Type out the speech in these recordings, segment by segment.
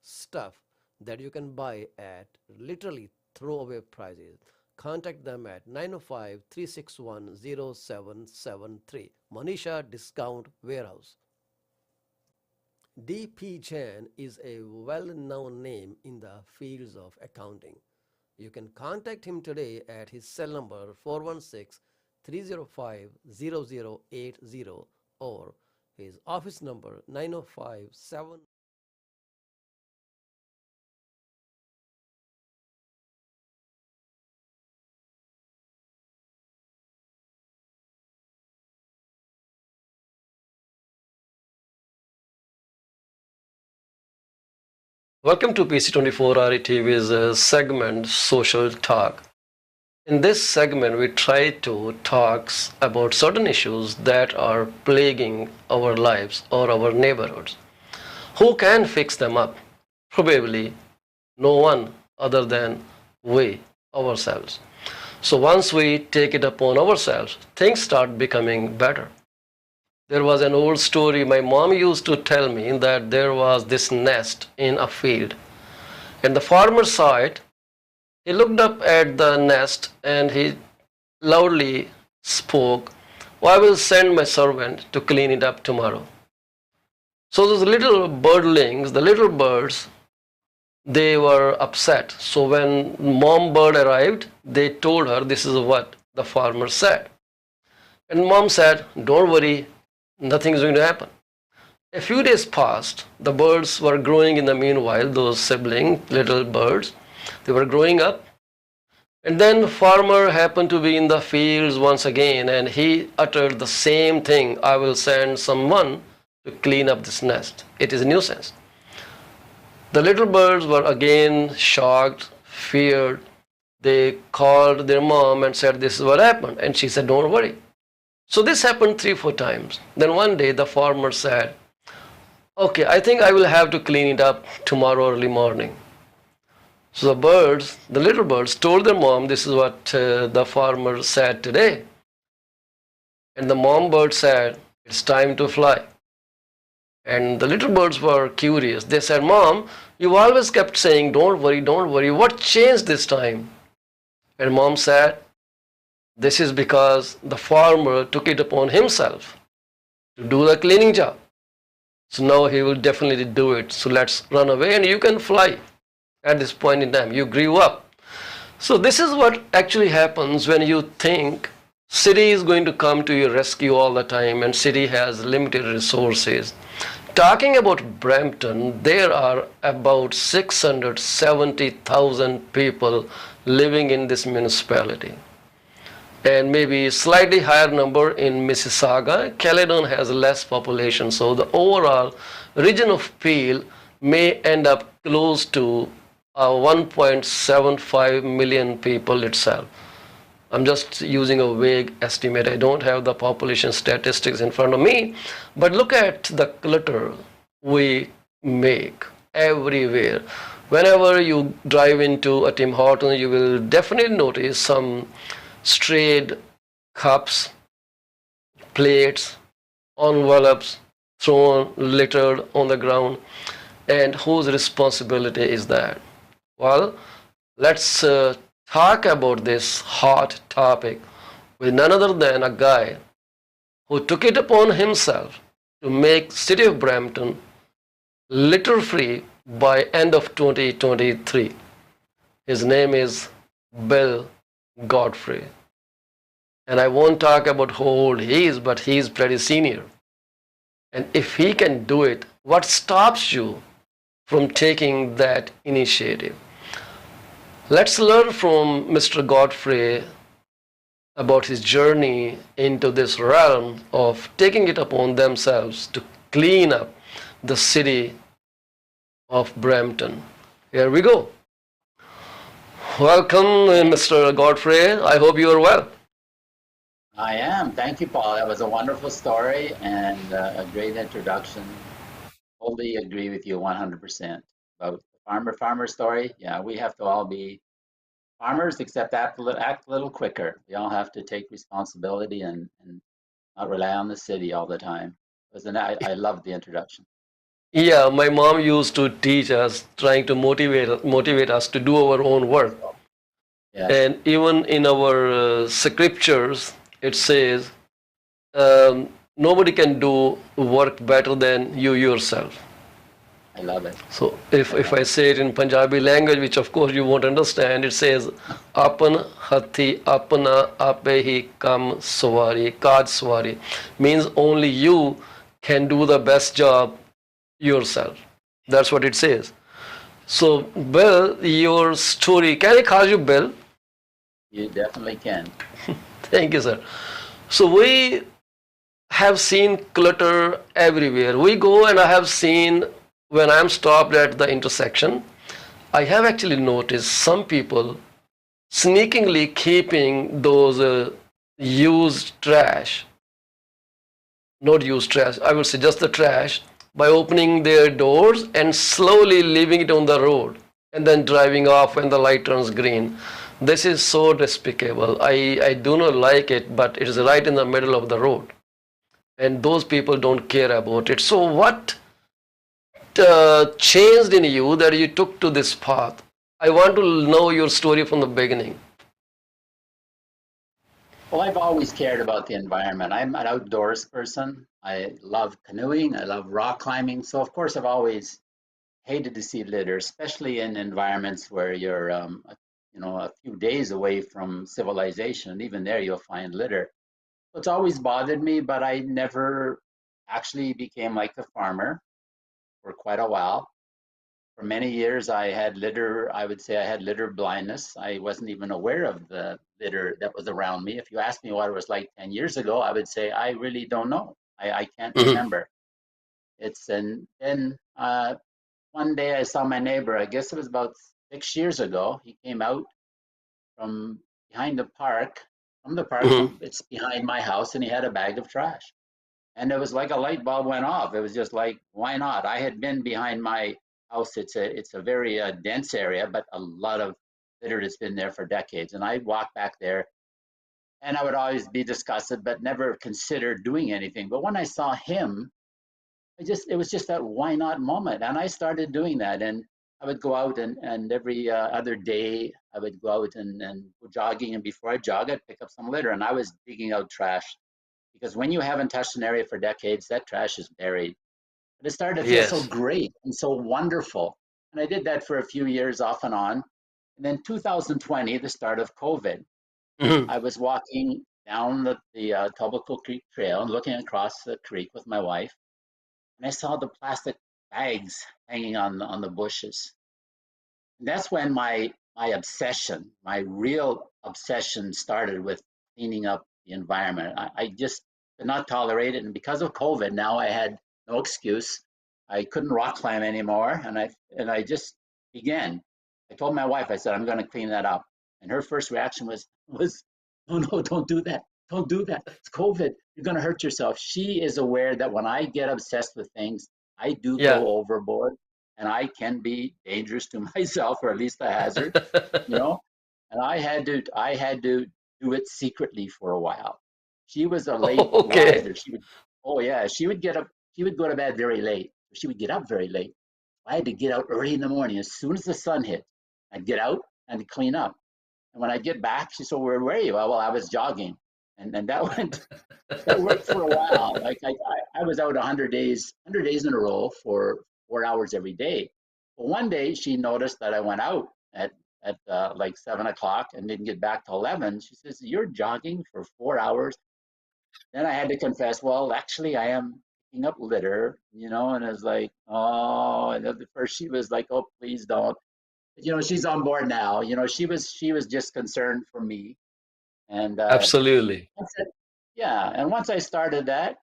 stuff that you can buy at literally throwaway prices. Contact them at 905-361-0773. Manisha Discount Warehouse. DP Jain is a well-known name in the fields of accounting. You can contact him today at his cell number 416-305-0080 or his office number 9057. Welcome to PC24 RETV's segment Social Talk. In this segment, we try to talk about certain issues that are plaguing our lives or our neighborhoods. Who can fix them up? Probably no one other than we ourselves. So once we take it upon ourselves, things start becoming better. There was an old story my mom used to tell me that there was this nest in a field, and the farmer saw it. He looked up at the nest and he loudly spoke, "I will send my servant to clean it up tomorrow." So those little birdlings, the little birds, they were upset. So when mom bird arrived, they told her this is what the farmer said. And mom said, "Don't worry, nothing is going to happen." A few days passed. The birds were growing in the meanwhile, those sibling little birds. They were growing up. And then farmer happened to be in the fields once again, and he uttered the same thing, "I will send someone to clean up this nest. It is a nuisance." The little birds were again shocked, feared. They called their mom and said, "This is what happened." And she said, "Don't worry." So this happened 3, 4 times. Then one day the farmer said, "Okay, I think I will have to clean it up tomorrow early morning." So the birds, the little birds, told their mom, "This is what the farmer said today." And the mom bird said, "It's time to fly." And the little birds were curious. They said, "Mom, you always kept saying, 'Don't worry, don't worry. What changed this time?'" And mom said, "This is because the farmer took it upon himself to do the cleaning job. So now he will definitely do it. So let's run away and you can fly at this point in time. You grew up." So this is what actually happens when you think city is going to come to your rescue all the time and city has limited resources. Talking about Brampton, there are about 670,000 people living in this municipality, and maybe slightly higher number in Mississauga. Caledon has less population, so the overall region of Peel may end up close to 1.75 million people itself. I'm just using a vague estimate. I don't have the population statistics in front of me, but look at the clutter we make everywhere. Whenever you drive into a Tim Hortons, you will definitely notice some strayed cups, plates, envelopes thrown, littered on the ground. And whose responsibility is that? Well, let's talk about this hot topic with none other than a guy who took it upon himself to make city of Brampton litter free by end of 2023. His name is Bill Godfrey. And I won't talk about how old he is, but he is pretty senior. And if he can do it, what stops you from taking that initiative? Let's learn from Mr. Godfrey about his journey into this realm of taking it upon themselves to clean up the city of Brampton. Here we go. Welcome, Mr. Godfrey. I hope you are well. I am. Thank you, Paul. That was a wonderful story and a great introduction. Totally agree with you 100% about the farmer story. Yeah, we have to all be farmers, except act a little quicker. We all have to take responsibility and not rely on the city all the time. I love the introduction. Yeah, my mom used to teach us, trying to motivate us to do our own work. Yes, And even in our scriptures, it says, nobody can do work better than you yourself. I love it. So I if love I it. say it in Punjabi language, which of course you won't understand, it says, Apan hati apna ape hi kam swari, kaj swari, means only you can do the best job yourself. That's what it says. So, Bill, your story, can I call you Bill? You definitely can. Thank you, sir. So, we have seen clutter everywhere. We go, and I have seen when I'm stopped at the intersection, I have actually noticed some people sneakingly keeping those used trash, not used trash, I would say just the trash, by opening their doors and slowly leaving it on the road and then driving off when the light turns green. This is so despicable. I do not like it, but it is right in the middle of the road. And those people don't care about it. So, what changed in you that you took to this path? I want to know your story from the beginning. Well, I've always cared about the environment. I'm an outdoors person. I love canoeing. I love rock climbing. So, of course, I've always hated to see litter, especially in environments where you're, a few days away from civilization. And even there, you'll find litter. So it's always bothered me, but I never actually became like the farmer for quite a while. For many years, I had litter, I would say I had litter blindness. I wasn't even aware of the litter that was around me. If you asked me what it was like 10 years ago, I would say, I really don't know. I can't Mhm. remember. It's and then one day I saw my neighbor, I guess it was about 6 years ago. He came out from behind the park, from the park, Mhm. from it's behind my house, and he had a bag of trash. And it was like a light bulb went off. It was just like, why not? I had been behind my house. It's a very dense area, but a lot of litter has been there for decades. And I walked back there, and I would always be disgusted, but never consider doing anything. But when I saw him, it was just that why not moment, and I started doing that. And I would go out, and every other day I would go out and go jogging. And before I jog, I'd pick up some litter, and I was digging out trash because when you haven't touched an area for decades, that trash is buried. But it started to feel so Yes. great and so wonderful. And I did that for a few years off and on. And then 2020, the start of COVID, Mhm. I was walking down the Tobico Creek Trail and looking across the creek with my wife. And I saw the plastic bags hanging on the bushes. And that's when my obsession, my real obsession started with cleaning up the environment. I just could not tolerate it. And because of COVID, now I had no excuse. I couldn't rock climb anymore. And I just began. I told my wife, I said, I'm going to clean that up. And her first reaction was, oh no, don't do that. Don't do that. It's COVID. You're going to hurt yourself. She is aware that when I get obsessed with things, I do Yeah. go overboard, and I can be dangerous to myself, or at least a hazard, you know. And I had to do it secretly for a while. She was a late Okay. riser. Oh yeah, she would get up. She would go to bed very late. She would get up very late. I had to get out early in the morning. As soon as the sun hit, I'd get out and clean up. And when I get back, she said, "Where were you?" Well, I was jogging, and that that worked for a while. Like I was out 100 days in a row for 4 hours every day. But one day she noticed that I went out at like 7 o'clock and didn't get back till 11. She says, "You're jogging for 4 hours." Then I had to confess, well, actually, I am picking up litter, and I was like, oh, and at first she was like, oh, please don't. But, she's on board now. She was just concerned for me. And Absolutely. once I, yeah, and once I started that,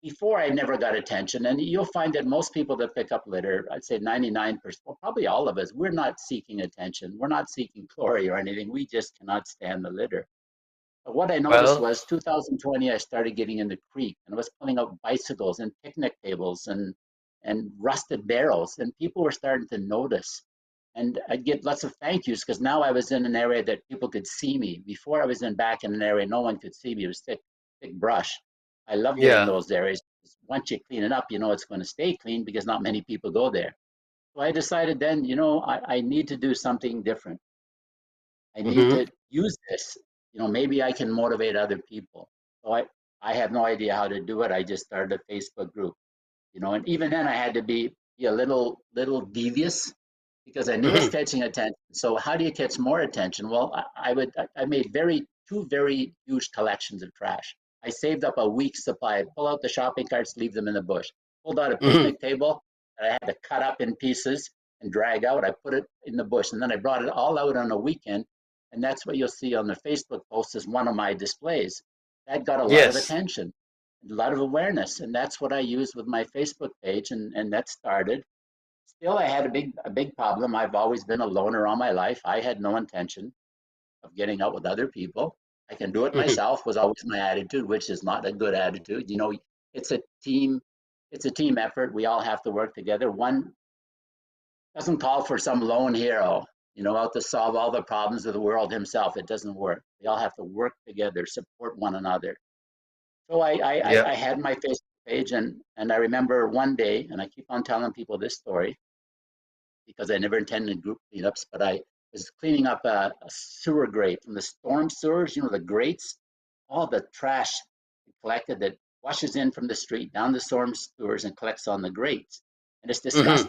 before I never got attention. And you'll find that most people that pick up litter, I'd say 99%, well, probably all of us, we're not seeking attention. We're not seeking glory or anything. We just cannot stand the litter. But what I noticed Well, was 2020, I started getting in the creek and I was pulling out bicycles and picnic tables and rusted barrels. And people were starting to notice. And I'd get lots of thank yous because now I was in an area that people could see me. Before I was back in an area no one could see me. It was thick brush. I love getting yeah. those areas. Once you clean it up, you know it's going to stay clean because not many people go there. So I decided then, you know, I need to do something different. I need Mm-hmm. to use this. You know, maybe I can motivate other people. So I have no idea how to do it. I just started a Facebook group, you know, and even then I had to be a little devious because I knew it's Mm-hmm. catching attention. So how do you catch more attention? Well, I made two very huge collections of trash. I saved up a week's supply. Pull out the shopping carts, leave them in the bush. Pulled out a Mm-hmm. picnic table that I had to cut up in pieces and drag out. I put it in the bush, and then I brought it all out on a weekend. And that's what you'll see on the Facebook post as one of my displays. That got a lot of Yes. attention, a lot of awareness, and that's what I use with my Facebook page, and that started. Still, I had a big problem. I've always been a loner all my life. I had no intention of getting out with other people. I can do it Mm-hmm. myself was always my attitude, which is not a good attitude. You know, it's a team, it's a team effort. We all have to work together. One doesn't call for some lone hero, you know, out to solve all the problems of the world himself. It doesn't work. We all have to work together, support one another. So Yeah. I had my Facebook page, and I remember one day, and I keep on telling people this story because I never intended group cleanups, but I was cleaning up a sewer grate from the storm sewers, you know, the grates, all the trash collected that washes in from the street down the storm sewers and collects on the grates. And it's Mm-hmm.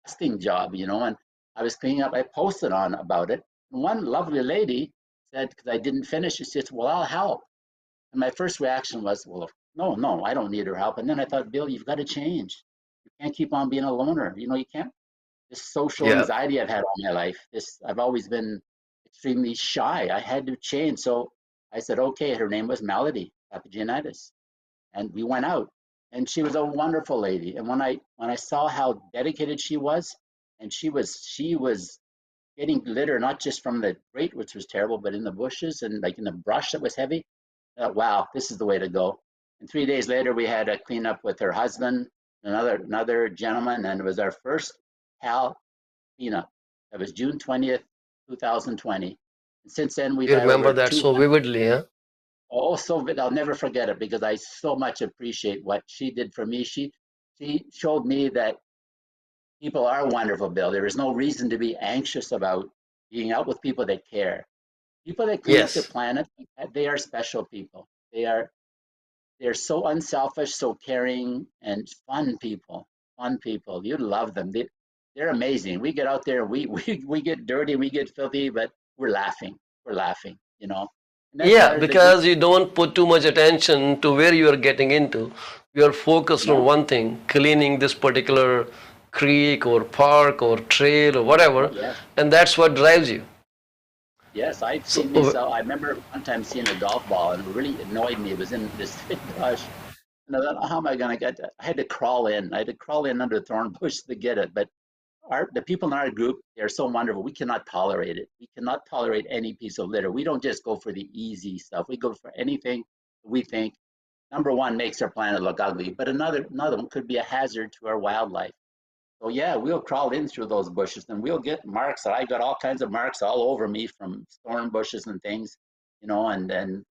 disgusting job, you know. And I was cleaning up, I posted on about it. And one lovely lady said, because I didn't finish, she said, well, I'll help. And my first reaction was, well, no, I don't need her help. And then I thought, Bill, you've got to change. You can't keep on being a loner. You know, you can't this social Yeah. anxiety I've had all my life. I've always been extremely shy. I had to change. So I said, okay, her name was Melody Papagiannidis. And we went out. And she was a wonderful lady. And when I saw how dedicated she was, and she was getting litter not just from the grate, which was terrible, but in the bushes and like in the brush that was heavy. I thought, wow, this is the way to go. And 3 days later, we had a cleanup with her husband, another gentleman, and it was our first Hal cleanup. That was June 20th, 2020. And since then, we've You had remember over that so 200. vividly, huh? Also, I'll never forget it because I so much appreciate what she did for me. She showed me that people are wonderful, Bill. There is no reason to be anxious about being out with people that care. People that clean up the Yes. planet, they are special people. They're so unselfish, so caring, and fun people. Fun people. You love them. They're amazing. We get out there, we get dirty, we get filthy, but we're laughing. We're laughing, you know. And that Yeah, started the group, because you don't put too much attention to where you are getting into. You are you focused on know. one thing, cleaning this particular creek or park or trail or Oh whatever, yes, and that's what drives you. yes. I've So, seen myself. I remember one time seeing a golf ball, and it really annoyed me. It was in this thick brush, and I thought, how am I going to get that? I had to crawl in. I had to crawl in under a thorn bush to get it, but the people in our group, they're so wonderful. We cannot tolerate it. We cannot tolerate any piece of litter. We don't just go for the easy stuff. We go for anything we think, number one, makes our planet look ugly, but another one could be a hazard to our wildlife. So yeah, we'll crawl in through those bushes and we'll get marks. I got all kinds of marks all over me from thorn bushes and things, you know, and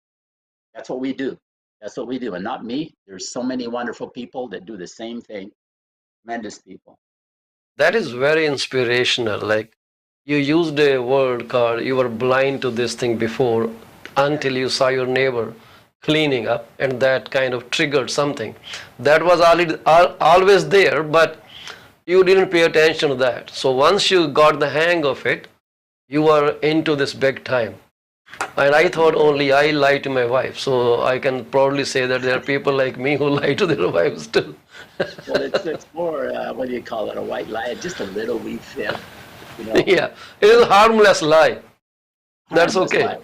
that's what we do. That's what we do. And not me. There's so many wonderful people that do the same thing. Tremendous people. that is very inspirational. Like you used a word called you were blind to this thing before until you saw your neighbor cleaning up, and that kind of triggered something. That was always there, but you didn't pay attention to that. So once you got the hang of it, you were into this big time. And I thought Definitely. only I lie to my wife. So I can proudly say that there are people like me who lie to their wives too. Well, it's more what do you call it? A white lie, just a little wee fib, you know, Yeah, it is a harmless lie. That's harmless okay. lie.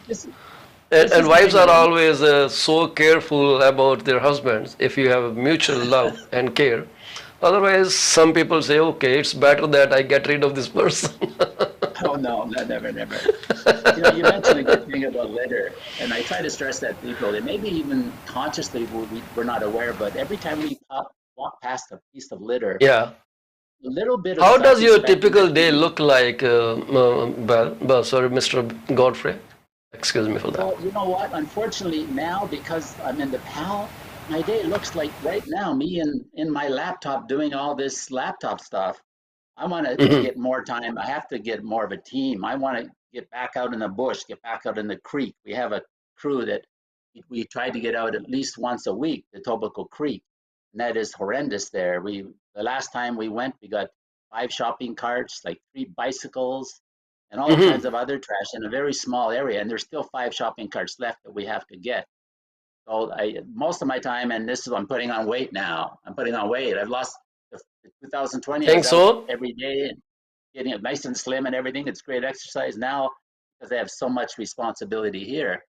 And, This and is the wives thing are about always so careful about their husbands if you have mutual love and care. Otherwise, some people say, okay, it's better that I get rid of this person. oh no, never, never. You know, you mentioned a good thing about litter, and I try to stress that people, and maybe even consciously we're not aware, but every time we walk past a piece of litter, Yeah. a little bit of How does your self-respect in typical that day human. look like, sorry, Mr. Godfrey? Excuse me for that. Well, you know what? Unfortunately, now because I'm in the PAL, My day looks like right now, me in my laptop doing all this laptop stuff. I want to Hmm. get more time. I have to get more of a team. I want to get back out in the bush, get back out in the creek. We have a crew that we try to get out at least once a week to Tobacco Creek, and that is horrendous there. The last time we went, we got 5 shopping carts, like 3 bicycles, and all Hmm. kinds of other trash in a very small area. And there's still 5 shopping carts left that we have to get. So most of my time, and this is I'm putting on weight now. I'm putting on weight. I've lost. 2020, I Think was out so? every day and getting it nice and slim and everything. It's great exercise now because I have so much responsibility here.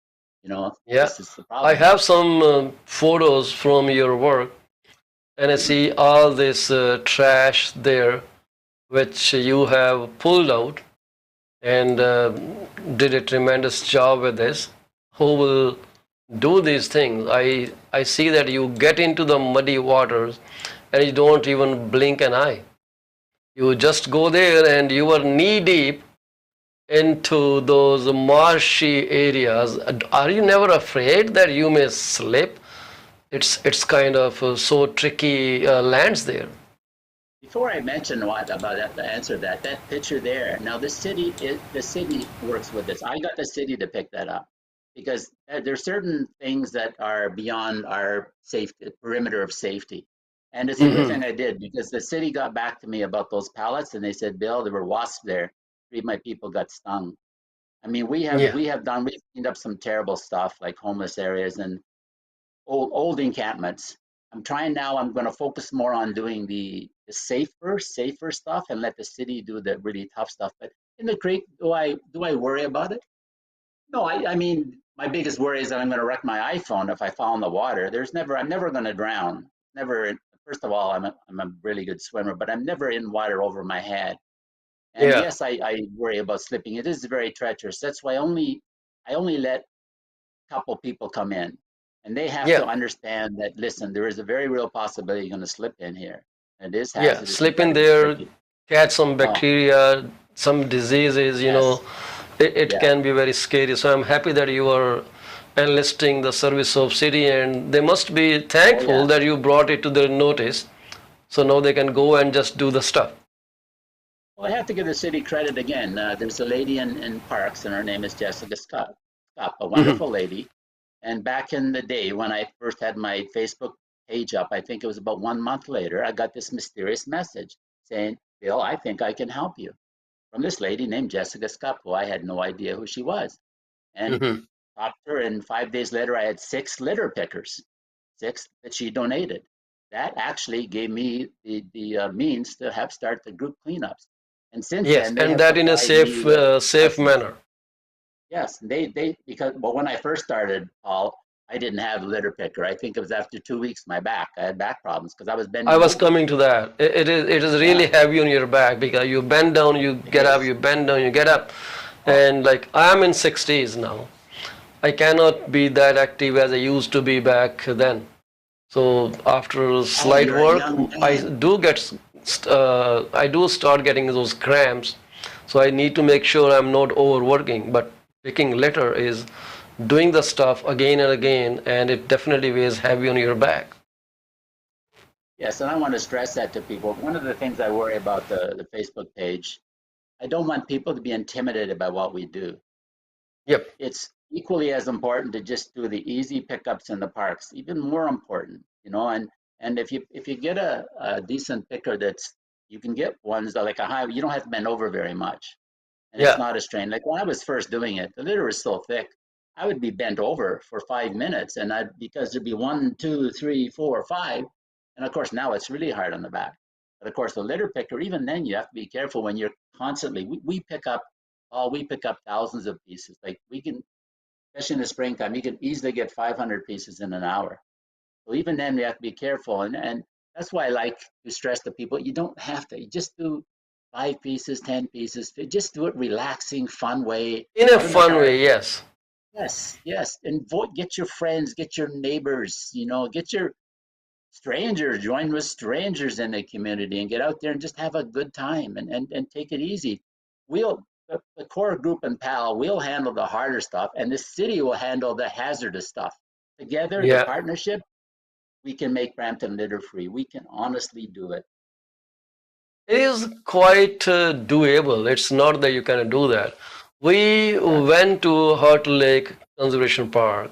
Yeah. This is the I problem. have some photos from your work, and I see all this trash there, which you have pulled out and did a tremendous job with this. Who will do these things? I see that you get into the muddy waters and you don't even blink an eye. You just go there and you are knee deep into those marshy areas. Are you never afraid that you may slip? It's kind of so tricky lands there. Before I mention what about that, to answer that picture there. Now the city works with this. I got the city to pick that up because there's certain things that are beyond our safety perimeter of safety. And it's a good Hmm. thing I did because the city got back to me about those pallets and they said, Bill, there were wasps there. 3 of my people got stung. I mean, Yeah, we've cleaned up some terrible stuff like homeless areas and old encampments. I'm trying now. I'm going to focus more on doing the safer stuff and let the city do the really tough stuff. But in the creek, do I worry about it? No, I mean my biggest worry is that I'm going to wreck my iPhone if I fall in the water. I'm never going to drown. Never. First of all, I'm a really good swimmer, but I'm never in water over my head. And yeah, yes, I worry about slipping. It is very treacherous. That's why I only let couple people come in and they have yeah, to understand that listen, there is a very real possibility you're going to slip in here, and it is yeah. hazardous. You Slip got in to be there, tricky. catch some Oh bacteria, some diseases, yes, it yeah, can be very scary. So I'm happy that you are enlisting the service of city, and they must be oh thankful yeah. that you brought it to their notice. So now they can go and just do the stuff. Well, I have to give the city credit again. There's a lady in parks and her name is Jessica Scott, a Hmm. wonderful lady. And back in the day when I first had my Facebook page up, I think it was about 1 month later, I got this mysterious message saying, Bill, I think I can help you, from this lady named Jessica Scott, who I had no idea who she was. And Hmm. talked to her, and 5 days later, I had 6 litter pickers, 6 that she donated. That actually gave me the means to have start the group cleanups. And since Yes, then, they and have that in a supplied me with safe license. manner. Yes, they because well, when I first started, Paul, I didn't have a litter picker. I think it was after 2 weeks, I had back problems because I was I bending was over. coming to that. It is Yeah, really heavy on your back because you bend down, you it get up, is. you bend down, you get up, Oh, and like I'm in 60s now. I cannot be that active as I used to be back then. So after oh, slight you're a work, young I man. do get I do start getting those cramps. So I need to make sure I'm not overworking. But picking litter is doing the stuff again and again, and it definitely weighs heavy on your back. Yes, and I want to stress that to people. One of the things I worry about the Facebook page, I don't want people to be intimidated by what we do. Yep. It's equally as important to just do the easy pickups in the parks, even more important, and if you get a decent picker that's you can get ones that like a high, you don't have to bend over very much. And it's Yeah. not a strain. Like when I was first doing it, the litter was so thick, I would be bent over for 5 minutes, and I because there'd be one, two, three, four, five, and of course now it's really hard on the back. But of course the litter picker, even then you have to be careful when you're constantly. We pick up, we pick up thousands of pieces. Like we can, especially in the springtime, you can easily get 500 pieces in an hour. So even then we have to be careful, and that's why I like to stress to people, you don't have to. You just do 5 pieces, 10 pieces. Just do it relaxing, fun way. In a Out in the fun park. way, yes. Yes, yes. And get your friends, get your neighbors, get your strangers, join with strangers in the community and get out there and just have a good time and take it easy. The core group and PAL will handle the harder stuff and the city will handle the hazardous stuff. Together, the Yeah. partnership, we can make Brampton litter free. We can honestly do it. It is quite doable. It's not that you can do that. We Yeah. went to Heart Lake Conservation Park,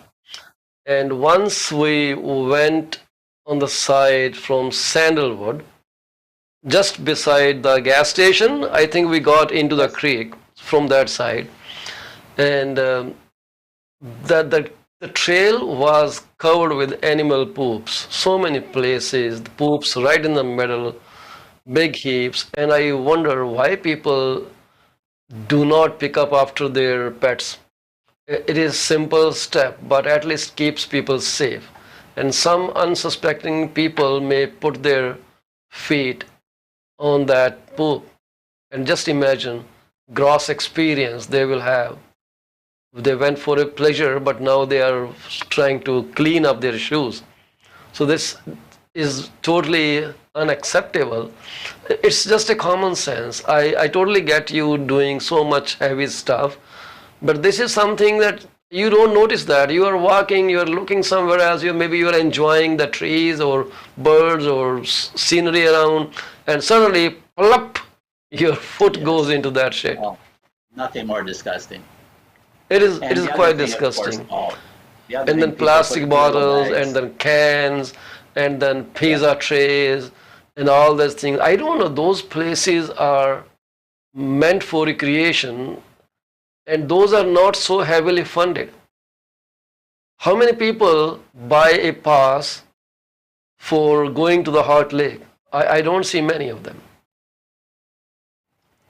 and once we went on the side from Sandalwood, just beside the gas station. I think we got into the Yes. creek from that side, and the, the the trail was covered with animal poops. So many places, the poops right in the middle, big heaps, and I wonder why people do not pick up after their pets. It is simple step, but at least keeps people safe. And some unsuspecting people may put their feet on that poop. And just imagine gross experience they will have. They went for a pleasure, but now they are trying to clean up their shoes. So this is totally unacceptable. It's just a common sense. I totally get you doing so much heavy stuff, but this is something that you don't notice that. You are walking, you are looking somewhere else, maybe you are enjoying the trees or birds or scenery around, and suddenly, plop, your foot goes Yes. into that shit. Well, nothing more disgusting. It And is the other quite thing, of course, disgusting. Paul, the other And thing, then people put plastic Frito bottles, and bags. then cans, and then Yeah. pizza trays, and all those things. I don't know. Those places are meant for recreation, and those are not so heavily funded. How many people buy a pass for going to the Heart Lake? I don't see many of them.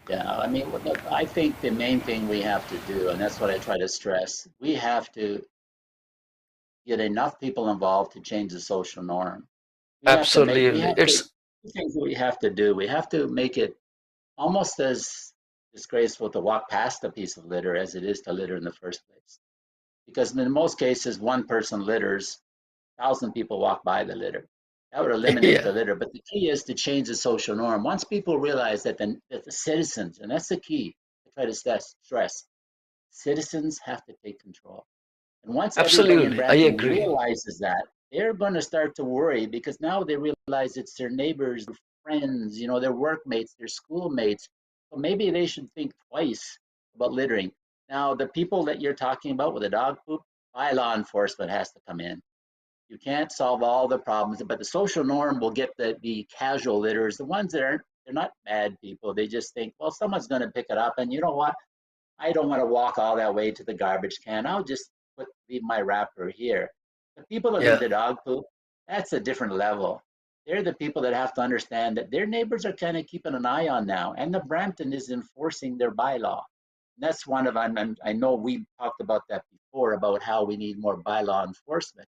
Yeah, I mean, look, I think the main thing we have to do, and that's what I try to stress, we have to get enough people involved to change the social norm. We Absolutely. have to, It's, two things that we have to do. We have to make it almost as disgraceful to walk past a piece of litter as it is to litter in the first place. Because in most cases, one person litters, 1,000 people walk by the litter. That would eliminate yeah, the litter. But the key is to change the social norm. Once people realize that the citizens, and that's the key, I try to stress, citizens have to take control. And once everybody in absolutely. I Brampton agree. realizes that, they're going to start to worry because now they realize it's their neighbors, their friends, their workmates, their schoolmates. So maybe they should think twice about littering. Now, the people that you're talking about with the dog poop, by law enforcement has to come in. You can't solve all the problems, but the social norm will get the casual litters, the ones that aren't, they're not bad people. They just think, well, someone's going to pick it up. And you know what? I don't want to walk all that way to the garbage can. I'll just leave my wrapper here. The people that leave Yeah, the dog poop, that's a different level. They're the people that have to understand that their neighbors are kind of keeping an eye on now, and the Brampton is enforcing their bylaw. And that's one of, I know we talked about that before about how we need more bylaw enforcement.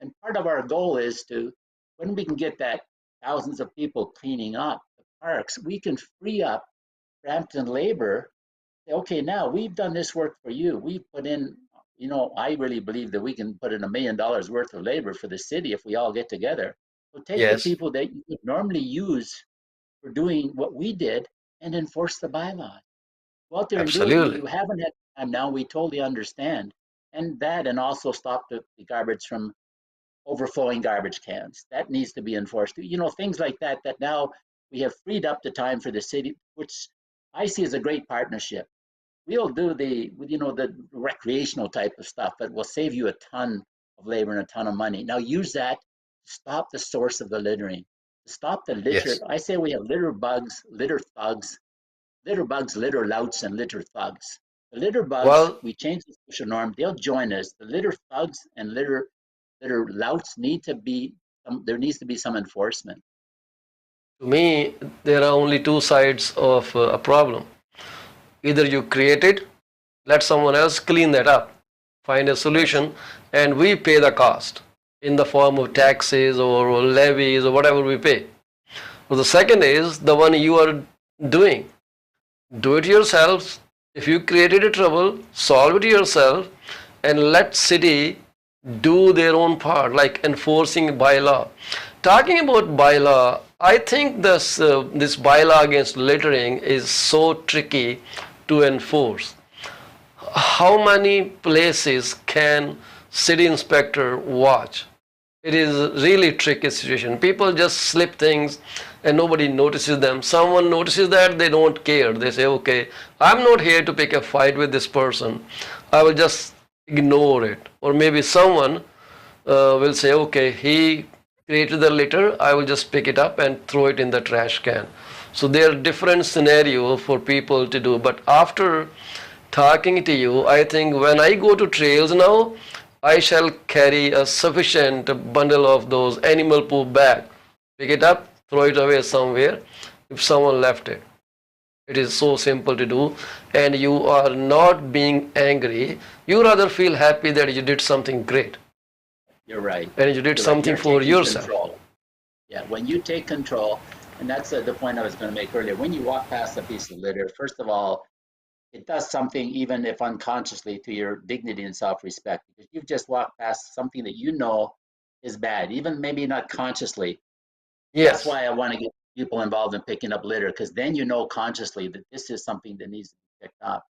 And part of our goal is to, when we can get that thousands of people cleaning up the parks, we can free up Brampton labor. Okay, now we've done this work for you. We've put in, I really believe that we can put in $1 million worth of labor for the city if we all get together. So take the yes, people that you would normally use for doing what we did and enforce the bylaw. Go out there and do it. absolutely. You haven't had time now. We totally understand. And also stop the garbage from overflowing garbage cans. That needs to be enforced. Things like that, that now we have freed up the time for the city, which I see as a great partnership. We'll do the recreational type of stuff, but we'll save you a ton of labor and a ton of money. Now use that to stop the source of the littering. Stop the litter. Yes. I say we have litter bugs, litter thugs, litter bugs, litter louts, and litter thugs. The litter bugs, Well, we change the social norm, they'll join us. The litter thugs and litter louts there needs to be some enforcement. to me, there are only two sides of a problem. Either you create it, let someone else clean that up, find a Yes. solution, and we pay the cost in the form of taxes or levies or whatever we pay. Well, the second is the one you are doing. Do it yourselves. If you created a trouble, solve it yourself, and let city do their own part, like enforcing bylaw. Talking about bylaw, I think this bylaw against littering is so tricky to enforce. How many places can city inspector watch? it is really tricky situation. People just slip things and nobody notices them. Someone notices that, they don't care. They say, okay, I'm not here to pick a fight with this person. I will just ignore it. Or maybe someone will say, okay, he created the litter, I will just pick it up and throw it in the trash can. So there are different scenarios for people to do. But after talking to you, I think when I go to trails now, I shall carry a sufficient bundle of those animal poop bag. Pick it up, throw it away somewhere if someone left it. It is so simple to do, and you are not being angry. You rather feel happy that you did something great. You're right. And you did You're right. something You're for taking yourself. control. Yeah, when you take control, and that's the point I was going to make earlier. When you walk past a piece of litter, first of all, it does something, even if unconsciously, to your dignity and self-respect, because you've just walked past something that you know is bad, even maybe not consciously. That's Yes, why I want to get people involved in picking up litter, because then you know consciously that this is something that needs to be picked up.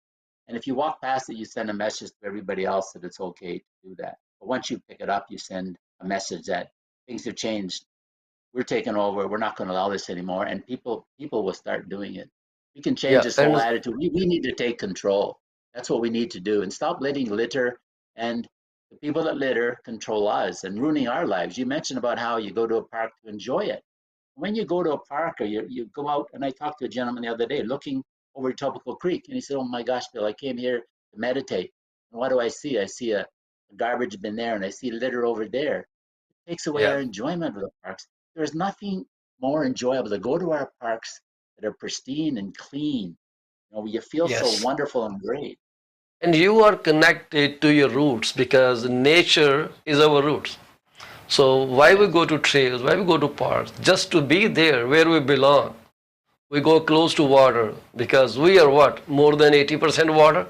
And if you walk past it, you send a message to everybody else that it's okay to do that. But once you pick it up, you send a message that things have changed. We're taking over. We're not going to allow this anymore. And people will start doing it. We can change yeah, this whole and attitude. We need to take control. That's what we need to do, and stop letting litter and the people that litter control us and ruining our lives. You mentioned about how you go to a park to enjoy it. When you go to a park or you go out, and I talked to a gentleman the other day looking over Topical Creek, and he said, "Oh my gosh, Bill, I came here to meditate. And what do I see? I see a garbage bin there, and I see litter over there. It takes away yeah, our enjoyment of the parks. There's nothing more enjoyable to go to our parks that are pristine and clean. You know, you feel so yes. wonderful and great. And you are connected to your roots because nature is our roots. So why we Yes, go to trails, why we go to parks? Just to be there where we belong. We go close to water because we are what? More than 80% water.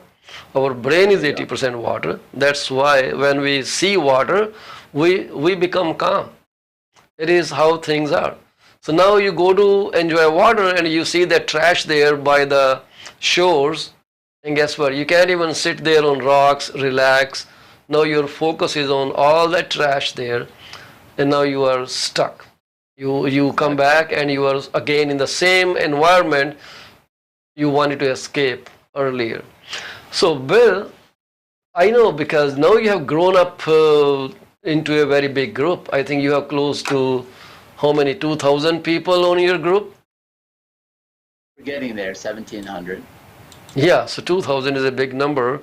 Our brain there is you go. 80% water. That's why when we see water, we become calm. It is how things are. So now you go to enjoy water and you see that trash there by the shores, and guess what? You can't even sit there on rocks, relax. Now your focus is on all that trash there, and now you are stuck. You come Exactly. back and you are again in the same environment you wanted to escape earlier. So Bill, I know because now you have grown up into a very big group. I think you have close to how many 2,000 people on your group? We're getting there, 1,700. Yeah, so 2,000 is a big number,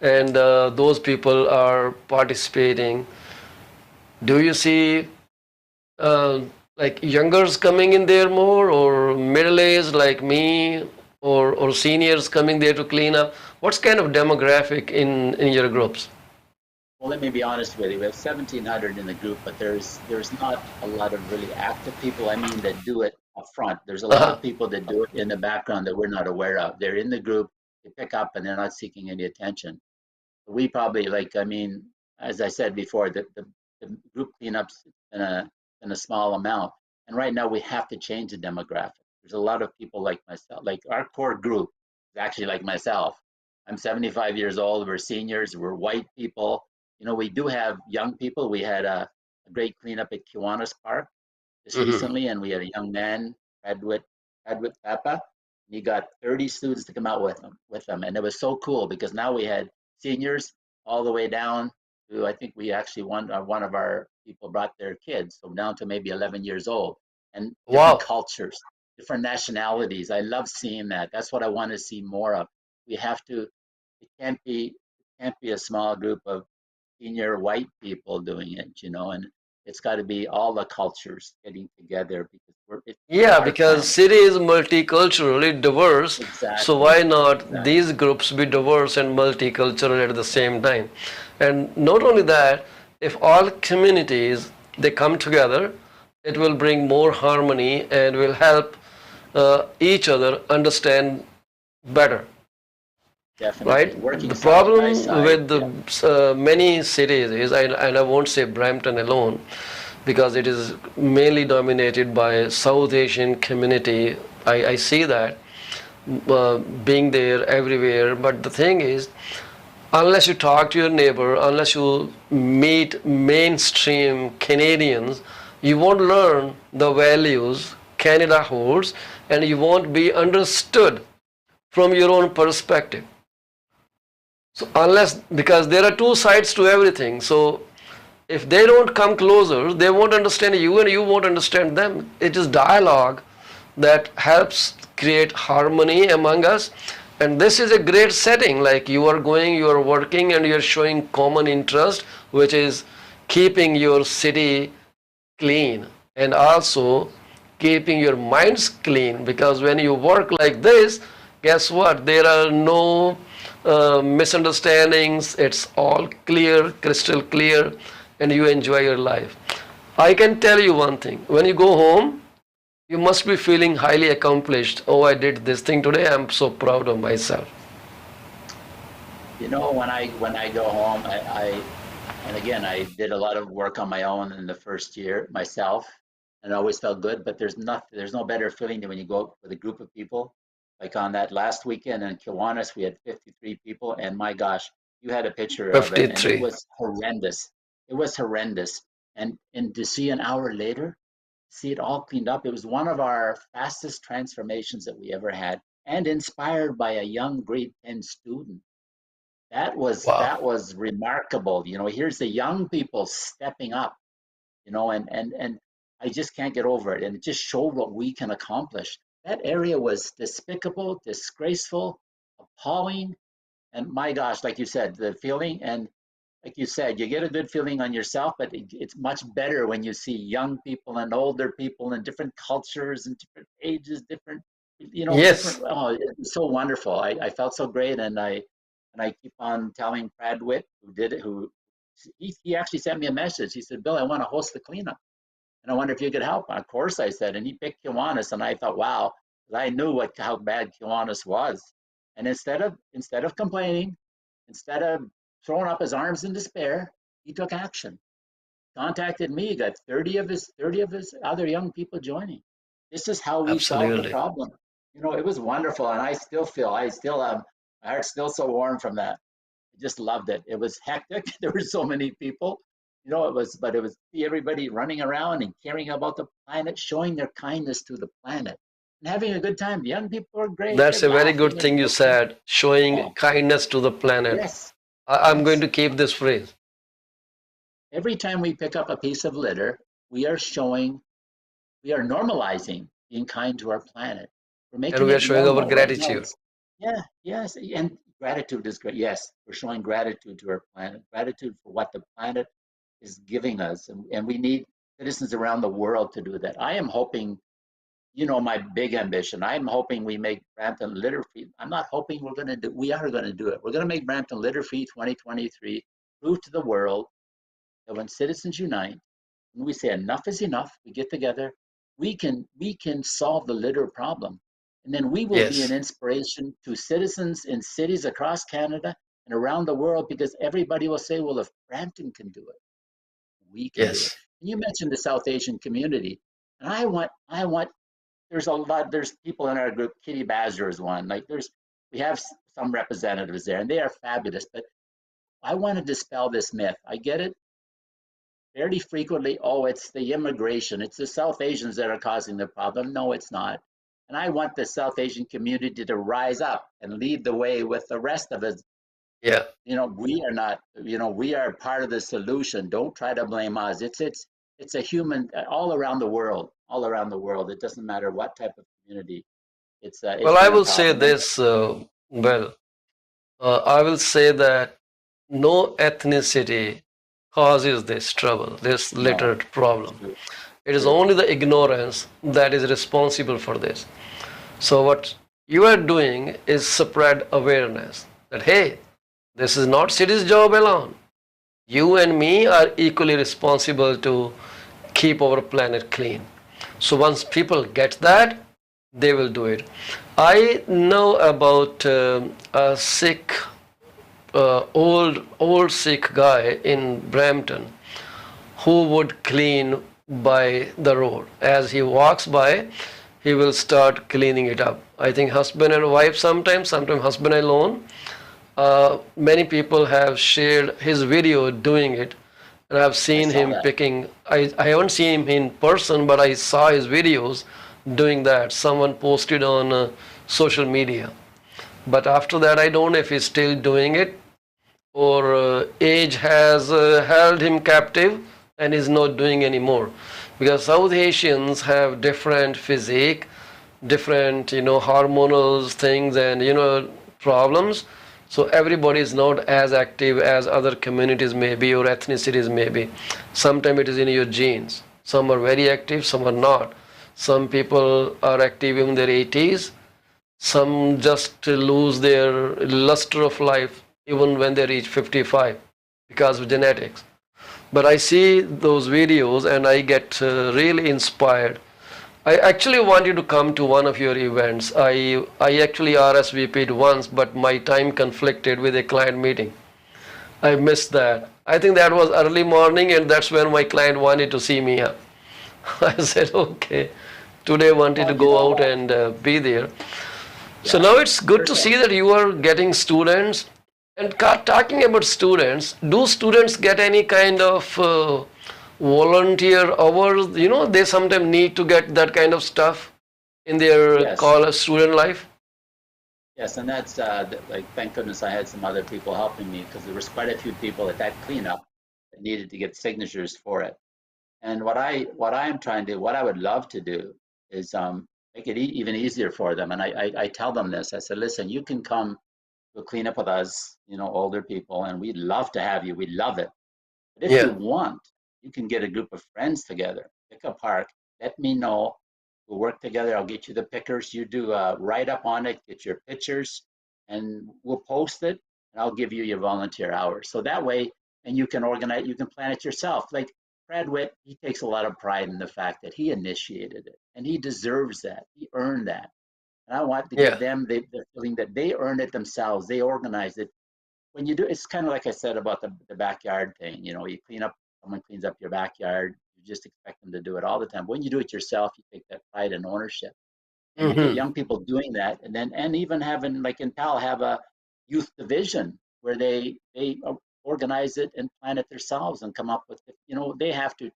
and those people are participating. Do you see uh, like youngers coming in there more, or middle aged like me, or seniors coming there to clean up? What's kind of demographic in your groups? Well, let me be honest with you. We have 1,700 in the group, but there's not a lot of really active people. I mean, that do it up front. There's a lot Uh-huh. of people that do it in the background that we're not aware of. They're in the group, they pick up, and they're not seeking any attention. We probably, like, I mean, as I said before, the group cleanups in a small amount, and right now we have to change the demographic. There's a lot of people like myself, like our core group is actually like myself. I'm 75 years old. We're seniors. We're white people. You know, we do have young people. We had a great cleanup at Kiwanis Park just Hmm. recently, and we had a young man, Edward Papa, and he got 30 students to come out with them, and it was so cool because now we had seniors all the way down to, I think we actually one of our people brought their kids, so down to maybe 11 years old, and different Wow. cultures, different nationalities. I love seeing that. That's what I want to see more of. We have to. It can't be a small group of senior white people doing it, and it's got to be all the cultures getting together because it's Yeah, our because planet. city is multiculturally diverse, so Exactly. why not Exactly. these groups be diverse and multicultural at the same time? And not only that, if all communities they come together, it will bring more harmony and will help each other understand better, Definitely. right? Working The side by problem side. with the Yeah. many cities is, and I won't say Brampton alone, because it is mainly dominated by South Asian community. I see that being there everywhere. But the thing is, Unless you talk to your neighbor, unless you meet mainstream Canadians, you won't learn the values Canada holds, and you won't be understood from your own perspective. So unless, because there are two sides to everything. So if they don't come closer, they won't understand you and you won't understand them. It is dialogue that helps create harmony among us. And this is a great setting. Like you are going, you are working, and you are showing common interest, which is keeping your city clean and also keeping your minds clean. Because when you work like this, guess what? There are no misunderstandings. It's all clear, crystal clear, and you enjoy your life. I can tell you one thing: when you go home, you must be feeling highly accomplished. Oh, I did this thing today. I'm so proud of myself. You know, when I go home, and again, I did a lot of work on my own in the first year myself, and I always felt good. But there's no better feeling than when you go out with a group of people. Like on that last weekend in Kiwanis, we had 53 people, and my gosh, you had a picture of it, and it 53. was horrendous. It was horrendous, and to see an hour later, see it all cleaned up. It was one of our fastest transformations that we ever had, and inspired by a young grade 10 student. Wow. That was remarkable. You know, here's the young people stepping up, you know, and I just can't get over it. And it just showed what we can accomplish. That area was despicable, disgraceful, appalling, and my gosh, like you said, the feeling, and like you said, you get a good feeling on yourself, but it's much better when you see young people and older people and different cultures and different ages, different, you know, different. Yes. Oh, it's so wonderful. I felt so great, and I keep on telling Brad Witt, who did it, who he actually sent me a message. He said, "Bill, I want to host the cleanup, and I wonder if you could help." Of course, I said, and he picked Kiwanis, and I thought, wow, 'cause I knew how bad Kiwanis was, and instead of complaining, instead of throwing up his arms in despair, he took action. Contacted me, got 30 of his other young people joining. This is how we solved the Absolutely. problem. You know, it was wonderful, and I still am, my heart's still so warm from that. I just loved it. It was hectic. There were so many people. You know, but it was see everybody running around and caring about the planet, showing their kindness to the planet, and having a good time. The young people are great. They're That's a very laughing good and thing you joking. said, showing Oh, kindness to the planet. yes, I'm going yes. to keep this phrase. Every time we pick up a piece of litter, we are showing, we are normalizing being kind to our planet. We're And making we are it showing our normal. Right now, gratitude. it's, yeah, yes. And gratitude is great. Yes, we're showing gratitude to our planet, gratitude for what the planet is giving us. And we need citizens around the world to do that. I am hoping, you know, my big ambition, I'm hoping we make Brampton litter free. I'm not hoping we are going to do it. We're going to make Brampton litter free 2023, prove to the world that when citizens unite, when we say enough is enough, we get together, we can solve the litter problem. And then we will be an Yes. inspiration to citizens in cities across Canada and around the world because everybody will say, well, if Brampton can do it, we can do it. Yes. And you mentioned the South Asian community. And I want there's people in our group, Kitty Bazzer is one. Like we have some representatives there and they are fabulous, but I want to dispel this myth. I get it fairly frequently, oh, it's the immigration, it's the South Asians that are causing the problem. No, it's not. And I want the South Asian community to rise up and lead the way with the rest of us. Yeah. You know, we are not, you know, we are part of the solution. Don't try to blame us. It's a human all around the world, all around the world. It doesn't matter what type of community. It's Well, I been a will say problem. And this. I will say that no ethnicity causes this trouble, this no, littered it's problem. true, It is true. only the ignorance that is responsible for this. So, what you are doing is spread awareness that, hey, this is not city's job alone. You and me are equally responsible to keep our planet clean. So once people get that, they will do it. I know about a Sikh, old Sikh guy in Brampton who would clean by the road. As he walks by, he will start cleaning it up. I think husband and wife sometimes husband alone. Many people have shared his video doing it, and I've I seen saw him that. picking. I haven't seen him in person, but I saw his videos doing that. Someone posted on social media. But after that, I don't know if he's still doing it, or age has held him captive and is not doing anymore, because South Asians have different physique, different hormonal things, and problems. So everybody is not as active as other communities maybe, or ethnicities maybe. Sometimes it is in your genes. Some are very active, some are not. Some people are active in their 80s, some just lose their luster of life even when they reach 55 because of genetics. But I see those videos and I get really inspired. I actually wanted to come to one of your events. I actually RSVP'd once, but my time conflicted with a client meeting. I missed that. I think that was early morning, and that's when my client wanted to see me. I said, okay, today I wanted to Well, you go know out what? and be there. So Yeah. now it's good to First see that you are getting students. And talking about students, do students get any kind of volunteer hours? They sometimes need to get that kind of stuff in their yes, college student life. yes, and that's like thank goodness I had some other people helping me because there was quite a few people at that cleanup that needed to get signatures for it. And what I am trying to what I would love to do is make it even easier for them. And I tell them this. I said, listen, you can come to clean up with us, older people, and we'd love to have you. We love it. But if you Yeah. want, you can get a group of friends together, pick a park, let me know. We'll work together. I'll get you the pickers. You do a write up on it, get your pictures, and we'll post it. And I'll give you your volunteer hours. So that way, and you can organize, you can plan it yourself. Like Brad Witt, he takes a lot of pride in the fact that he initiated it and he deserves that. He earned that. And I want to give Yeah. them the feeling that they earned it themselves. They organized it. When you do, it's kind of like I said about the backyard thing. You clean up, someone cleans up your backyard. You just expect them to do it all the time. When you do it yourself, you take that pride and ownership, and you get Hmm. young people doing that, and even having like in PAL have a youth division where they organize it and plan it themselves and come up with it. They have to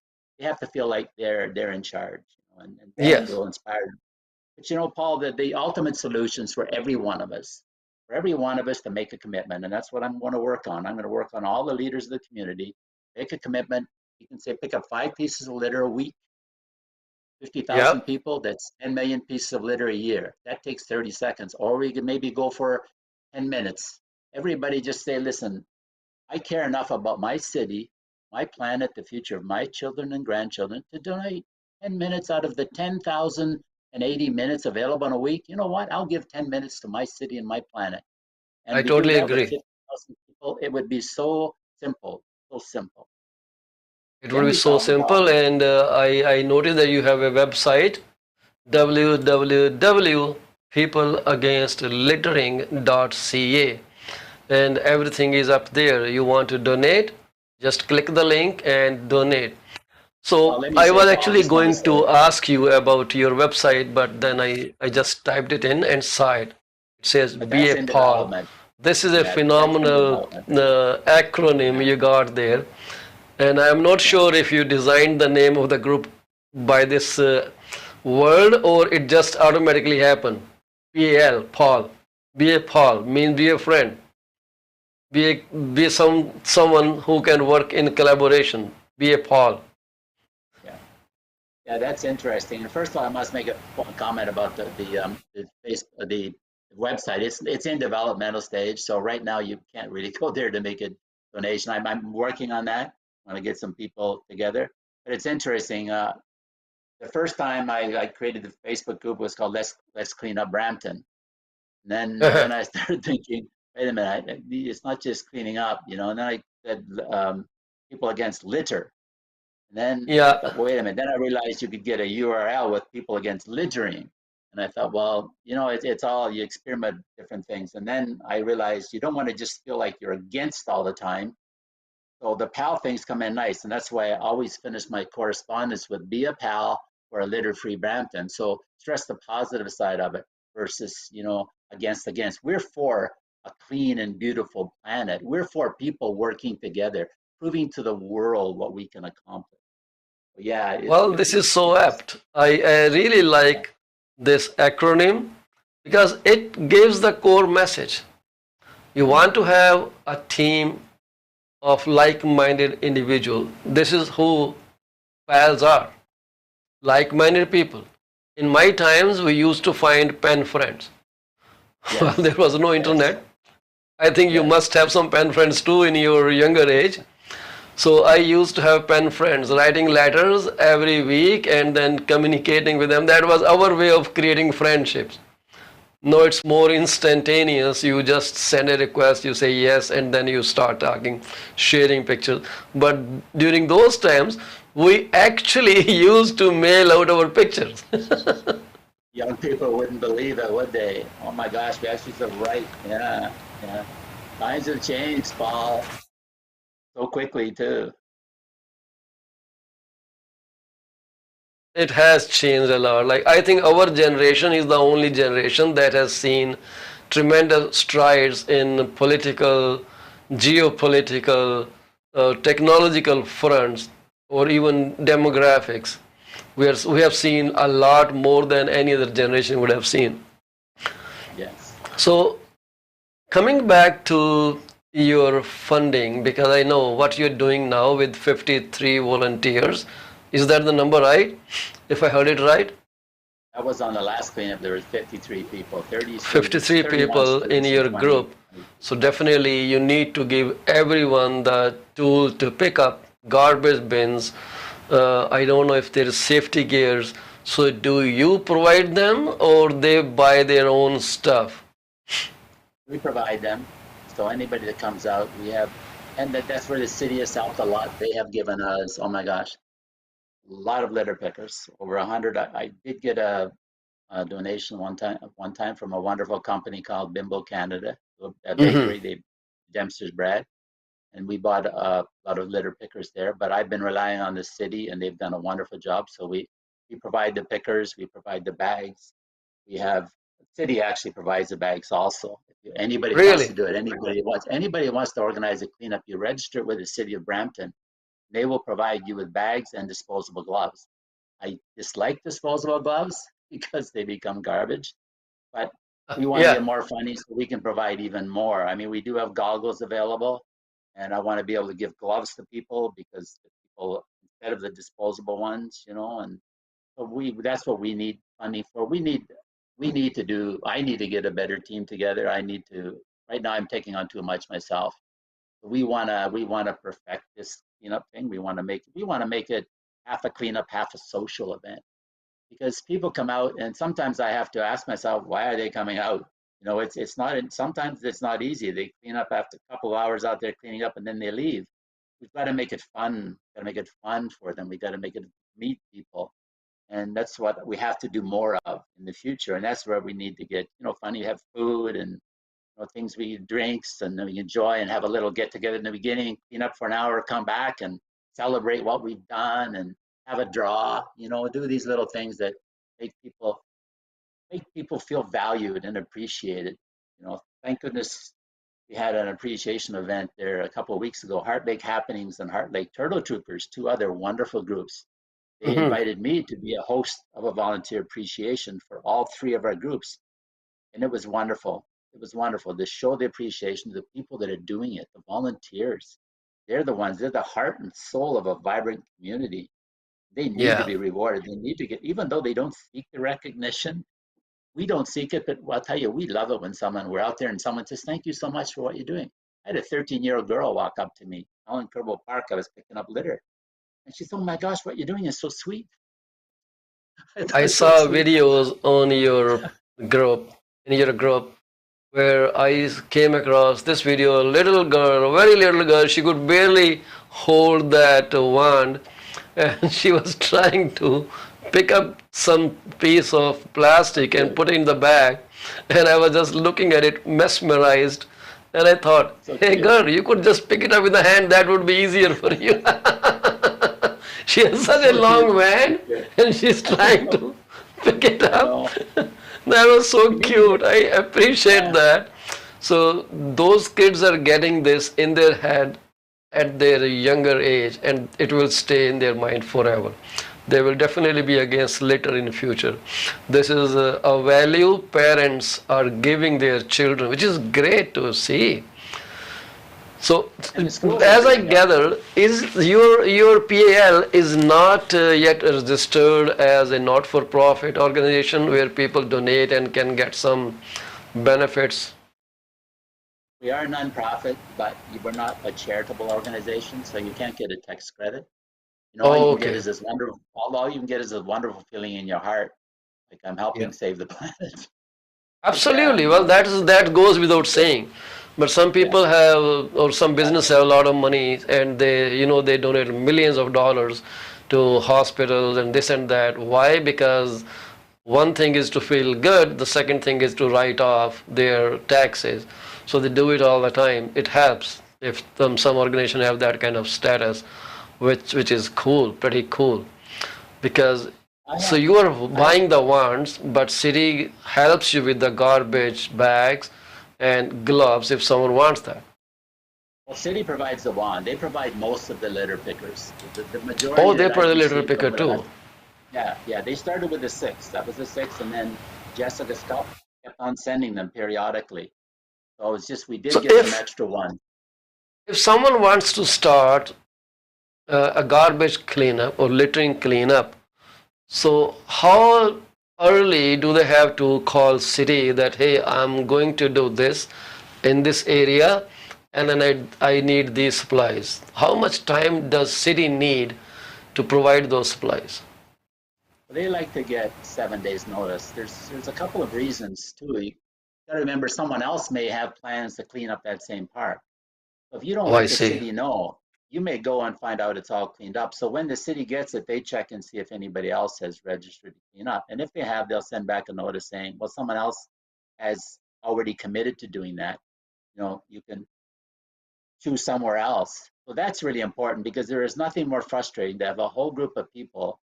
feel like they're in charge, and then Yes. it'll inspire. But Paul, the ultimate solutions for every one of us to make a commitment, and that's what I'm going to work on. I'm going to work on all the leaders of the community, make a commitment. You can say pick up 5 pieces of litter a week, Yeah. 50,000 people, that's 10 million pieces of litter a year. That takes 30 seconds. Or we could maybe go for 10 minutes. Everybody just say, listen, I care enough about my city, my planet, the future of my children and grandchildren to donate 10 minutes out of the 10,080 minutes available in a week. You know what? I'll give 10 minutes to my city and my planet. And I we do totally that with agree. 50,000 people. It would be so simple, so simple. It would Then be we so solve the simple, problem. and I noticed that you have a website, www.peopleagainstlittering.ca, and everything is up there. You want to donate, just click the link and donate. Well, So let me I say, was Paul, I actually just want to going say, to ask you about your website, but then I just typed it in and saw it. It says but Be that's a in Paul. development. This is a Yeah, that's in phenomenal development. acronym Yeah. you got there. And I'm not Yeah. sure if you designed the name of the group by this word, or it just automatically happened. PAL, Paul. Be a Paul means be a friend. Be someone who can work in collaboration. Be a Paul. Yeah. Yeah, that's interesting. And first of all, I must make a comment about the website. It's in developmental stage, so right now you can't really go there to make a donation. I'm working on that. I want to get some people together. But it's interesting. The first time I created the Facebook group was called Let's Clean Up Brampton. And then I started thinking, wait a minute, it's not just cleaning up, And then I said people against litter. And then I Yeah, thought, well, wait a minute. Then I realized you could get a URL with people against littering. And I thought, well, it's all, you experiment different things. And then I realized you don't want to just feel like you're against all the time. So the pal things come in nice. And that's why I always finish my correspondence with be a pal or a litter free Brampton. So stress the positive side of it versus, against. We're for a clean and beautiful planet. We're for people working together, proving to the world what we can accomplish. Yeah, it's Well, this is so apt. I really like this acronym because it gives the core message. You want to have a team of like-minded individuals. This is who pals are, like-minded people. In my times, we used to find pen friends. Well, yes, there was no yes, internet. I think you yes. must have some pen friends too in your younger age. So I used to have pen friends, writing letters every week and then communicating with them. That was our way of creating friendships. No, it's more instantaneous. You just send a request, you say yes, and then you start talking, sharing pictures. But during those times, we actually used to mail out our pictures. Young people wouldn't believe it, would they? Oh my gosh, we actually said right. Yeah, yeah. Times have changed, Paul, so quickly too. It has changed a lot. Like, I think our generation is the only generation that has seen tremendous strides in political, geopolitical, technological fronts, or even demographics. We have seen a lot more than any other generation would have seen. Yes. So, coming back to your funding, because I know what you're doing now with 53 volunteers. Is that the number right? If I heard it right? That was on the last cleanup. There was 53 people, 30 students, 53 31 people in students, and your 20. group. So definitely you need to give everyone the tool to pick up garbage bins. I don't know if there is safety gears. So do you provide them or they buy their own stuff? We provide them. So anybody that comes out, we have, and that's where the city has helped a lot. They have given us, oh my gosh, a lot of litter pickers, over 100. I did get a donation one time from a wonderful company called Bimbo Canada, a Hmm. bakery, they Dempster's bread, and we bought a lot of litter pickers there. But I've been relying on the city, and they've done a wonderful job. So we provide the pickers, we provide the bags. We have city actually provides the bags also. If anybody wants to Really? do it, anybody wants to organize a cleanup, you register with the city of Brampton. They will provide you with bags and disposable gloves. I dislike disposable gloves because they become garbage, but we want to Yeah. get more funding so we can provide even more. I mean, we do have goggles available, and I want to be able to give gloves to people because the people instead of the disposable ones, and so that's what we need funding for. We need to do. I need to get a better team together. I need to. Right now, I'm taking on too much myself. We wanna perfect this cleanup thing. We wanna make it half a cleanup, half a social event because people come out and sometimes I have to ask myself, why are they coming out? It's not. Sometimes it's not easy. They clean up after a couple of hours out there cleaning up and then they leave. We've got to make it fun. Got to make it fun for them. We got to make it meet people, and that's what we have to do more of in the future. And that's where we need to get funny, have food and things we eat, drinks, and then we enjoy and have a little get together in the beginning, clean up for an hour, come back and celebrate what we've done and have a draw, do these little things that make people make people feel valued and appreciated. Thank goodness we had an appreciation event there a couple of weeks ago, Heart Lake Happenings and Heart Lake Turtle Troopers, two other wonderful groups. They Hmm. invited me to be a host of a volunteer appreciation for all three of our groups, and it was wonderful. It was wonderful to show the appreciation to the people that are doing it, the volunteers. They're the heart and soul of a vibrant community. They need to Yeah. be rewarded. They need to get, even though they don't seek the recognition, we don't seek it, but I'll tell you, we love it when we're out there and someone says, thank you so much for what you're doing. I had a 13-year-old girl walk up to me out in Kerbal Park. I was picking up litter. And she said, oh my gosh, what you're doing is so sweet. I thought I it was so saw sweet. videos on your group, in your group, where I came across this video, a little girl, a very little girl, she could barely hold that wand and she was trying to pick up some piece of plastic and Good. put it in the bag. And I was just looking at it, mesmerized. And I thought, So hey cute. girl, you could just pick it up with the hand, that would be easier for you. She has such a So cute. long wand and she's I trying know. to pick it I up. know. That was so We need to cute. get, I appreciate yeah. that. So those kids are getting this in their head at their younger age, and it will stay in their mind forever. They will definitely be against litter in the future. This is a value parents are giving their children, which is great to see. So, And the schools are as I doing it. gather, is your PAL is not yet registered as a not-for-profit organization where people donate and can get some benefits. We are a nonprofit, but we're not a charitable organization, so you can't get a tax credit. All you Oh, can get okay. is this wonderful. All you can get is a wonderful feeling in your heart, like I'm Yeah. helping save the planet. But yeah, Absolutely. Well, that goes without saying. But some yeah, people have, or some business exactly. have a lot of money, and they donate millions of dollars to hospitals and this and that. Why? Because one thing is to feel good. The second thing is to write off their taxes. So they do it all the time. It helps if some organization have that kind of status, which is cool, pretty cool, because I so have, you are I have. buying the wands, but city helps you with the garbage bags and gloves if someone wants that. Well, city provides the wand. They provide most of the litter pickers. The Oh, majority they that I've put a litter received picker over the last. too. Yeah, yeah. They started with the six. That was the six, and then Jessica Scup kept on sending them periodically. So it's just we did So get some extra ones. if someone wants to start a garbage cleanup or littering cleanup, so how early do they have to call city that, hey, I'm going to do this in this area, and then I need these supplies? How much time does city need to provide those supplies? They like to get 7 days notice. There's a couple of reasons too. You got to remember someone else may have plans to clean up that same park. So if you don't Oh, I let the see. city know, you may go and find out it's all cleaned up. So when the city gets it, they check and see if anybody else has registered to clean up. And if they have, they'll send back a notice saying, well, someone else has already committed to doing that. You can choose somewhere else. So that's really important because there is nothing more frustrating to have a whole group of people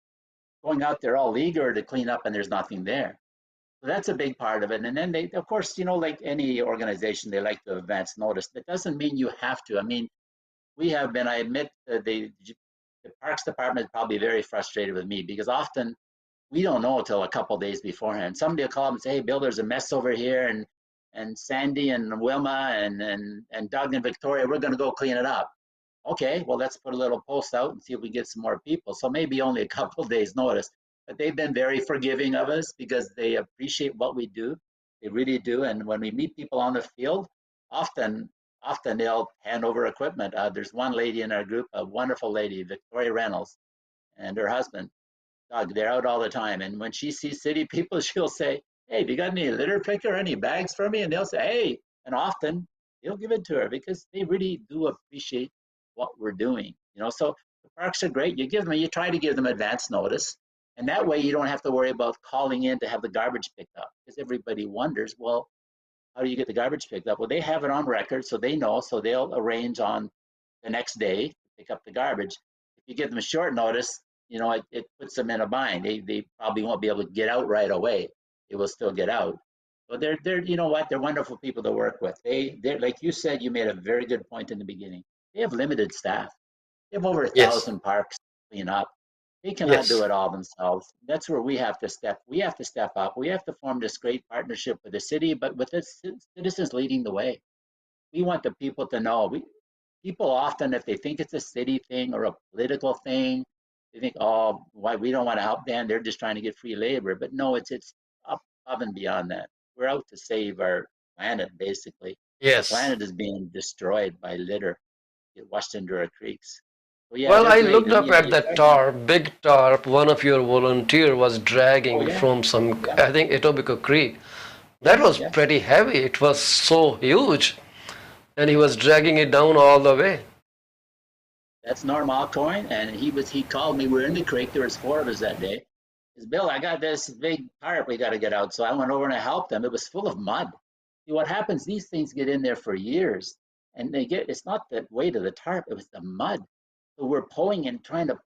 going out there all eager to clean up and there's nothing there. So that's a big part of it. And then they, of course, like any organization, they like to advance notice. That doesn't mean you have to. I mean, we have been, I admit, the Parks Department is probably very frustrated with me because often we don't know until a couple days beforehand. Somebody will call up and say, hey, Bill, there's a mess over here. And Sandy and Wilma and Doug and Victoria, we're going to go clean it up. Okay, well, let's put a little post out and see if we get some more people. So maybe only a couple of days notice, but they've been very forgiving of us because they appreciate what we do. They really do. And when we meet people on the field, often, often they'll hand over equipment. There's one lady in our group, a wonderful lady, Victoria Reynolds, and her husband. Doug, they're out all the time. And when she sees city people, she'll say, hey, have you got any litter picker, any bags for me? And they'll say, hey, and often they'll give it to her because they really do appreciate what we're doing. So the parks are great. You try to give them advance notice. And that way you don't have to worry about calling in to have the garbage picked up because everybody wonders, well, how do you get the garbage picked up? Well, they have it on record, so they know, so they'll arrange on the next day to pick up the garbage. If you give them a short notice, it puts them in a bind. They probably won't be able to get out right away. They will still get out. But they're you know what? They're wonderful people to work with. They're like you said, you made a very good point in the beginning. They have limited staff. They have over a Yes. thousand parks to clean up. They cannot do Yes. it all themselves. That's where we have to step. We have to step up. We have to form this great partnership with the city, but with the citizens leading the way. We want the people to know. People often, if they think it's a city thing or a political thing, they think, oh, why we don't want to help them? They're just trying to get free labor. But no, it's up and beyond that. We're out to save our planet, basically. Our Yes. planet is being destroyed by litter, get washed into our creeks. So yeah, Well, they're I great, looked and up at you that try to. tarp, big tarp. One of your volunteer was Oh dragging yeah, from some, yeah, I think, Etobicoke Creek. That yes, was yes. pretty heavy. It was so huge, and he was dragging it down all the way. That's Norm Alcoin, and he called me. We were in the creek. There was four of us that day. He says, Bill, I got this big tarp we got to get out. So I went over and I helped them. It was full of mud. See, what happens? These things get in there for years, and it's not the weight of the tarp; it was the mud. So we're pulling and trying to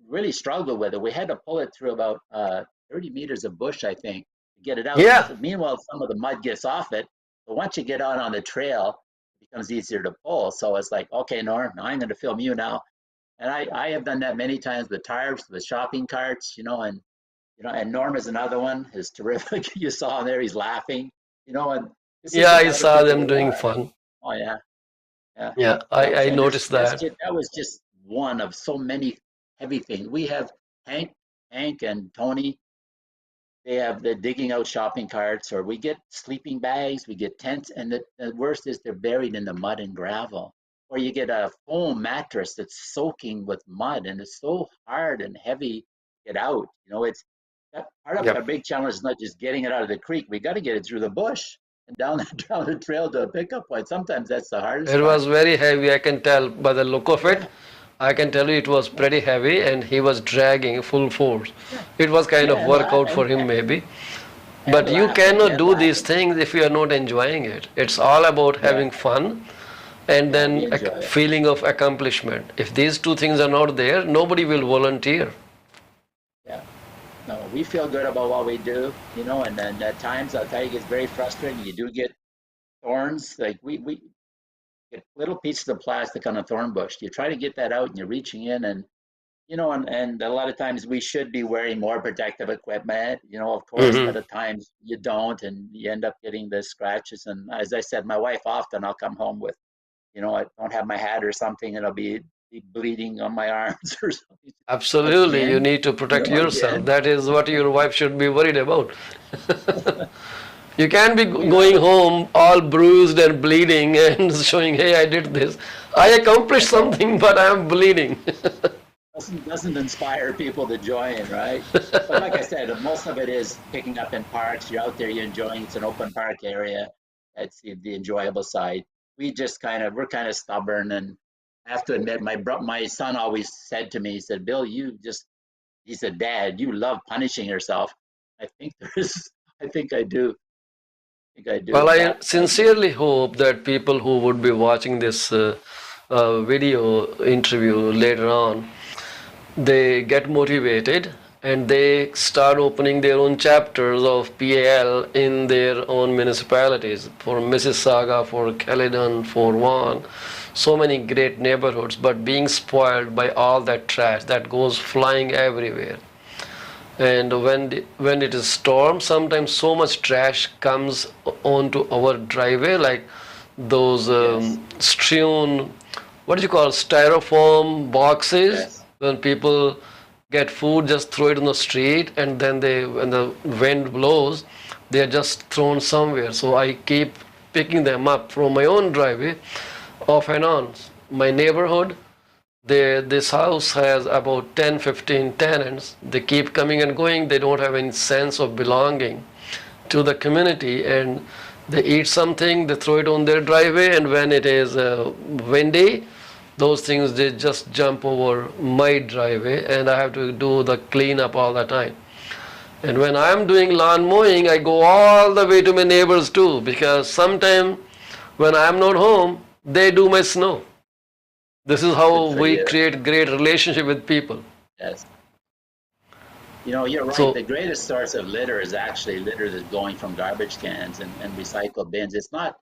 really struggle with it. We had to pull it through about 30 meters of bush, I think, to get it out. Yeah. Meanwhile, some of the mud gets off it, But once you get out on the trail, it becomes easier to pull. So it's like, okay, Norm, I'm going to film you now. And I have done that many times with tires, with shopping carts, and Norm is another one, is terrific. You saw him there, he's laughing, and this is Yeah, the I type of saw people them we doing are. fun. Oh yeah, yeah. Yeah, So, I and noticed that. that was just one of so many heavy things. We have Hank and Tony. They're digging out shopping carts, or we get sleeping bags, we get tents, and the worst is they're buried in the mud and gravel. Or you get a foam mattress that's soaking with mud, and it's so hard and heavy to get out. It's that part of our Yep. big challenge is not just getting it out of the creek. We got to get it through the bush and down down the trail to a pickup point. Sometimes that's the hardest It part. was very heavy. I can tell by the look of it. Yeah, I can tell you it was yeah, pretty heavy, and he was dragging full force. yeah, It was kind yeah, of workout for him, maybe. But you laughing cannot and do these laughing. things if you are not enjoying it. It's all about Yeah, having fun and yeah, we then a enjoy it. feeling of accomplishment. If these two things are not there, nobody will volunteer. Yeah. No, we feel good about what we do, and then at times I'll tell you, it gets very frustrating. You do get thorns. Like we get little pieces of plastic on a thorn bush. You try to get that out and you're reaching in, and a lot of times we should be wearing more protective equipment, of course, but Hmm. at times you don't, and you end up getting the scratches. And as I said, my wife, often I'll come home with, I don't have my hat or something, and I'll be bleeding on my arms or something. Absolutely, you Again, need to protect yourself. again. That is what your wife should be worried about. You can't be We love going it. home all bruised and bleeding and showing, hey, I did this. I accomplished I know. something, but I am bleeding. Doesn't inspire people to join, right? But like I said, most of it is picking up in parks. You're out there, you're enjoying. It's an open park area. That's the enjoyable side. We're kind of stubborn, and I have to admit, my son always said to me, he said, "Bill, he said, Dad, you love punishing yourself." I think I think I do. I think I Well, do. I But sincerely hope that people who would be watching this video interview later on, they get motivated and they start opening their own chapters of PAL in their own municipalities, for Mississauga, for Caledon, for Vaughan, so many great neighborhoods, but being spoiled by all that trash that goes flying everywhere. And when it is storm, sometimes so much trash comes onto our driveway, like those yes, strewn, what do you call, styrofoam boxes. yes, When people get food, just throw it on the street, and then when the wind blows, they are just thrown somewhere. So I keep picking them up from my own driveway, off and on. My neighborhood, this house has about 10, 15 tenants. They keep coming and going. They don't have any sense of belonging to the community, and they eat something, they throw it on their driveway, and when it is windy, those things, they just jump over my driveway, and I have to do the cleanup all the time. And when I'm doing lawn mowing, I go all the way to my neighbors too, because sometime when I'm not home, they do my snow. This is good how for we you. create great relationship with people. Yes. You're right. So The greatest source of litter is actually litter that's going from garbage cans and recycle bins. It's not,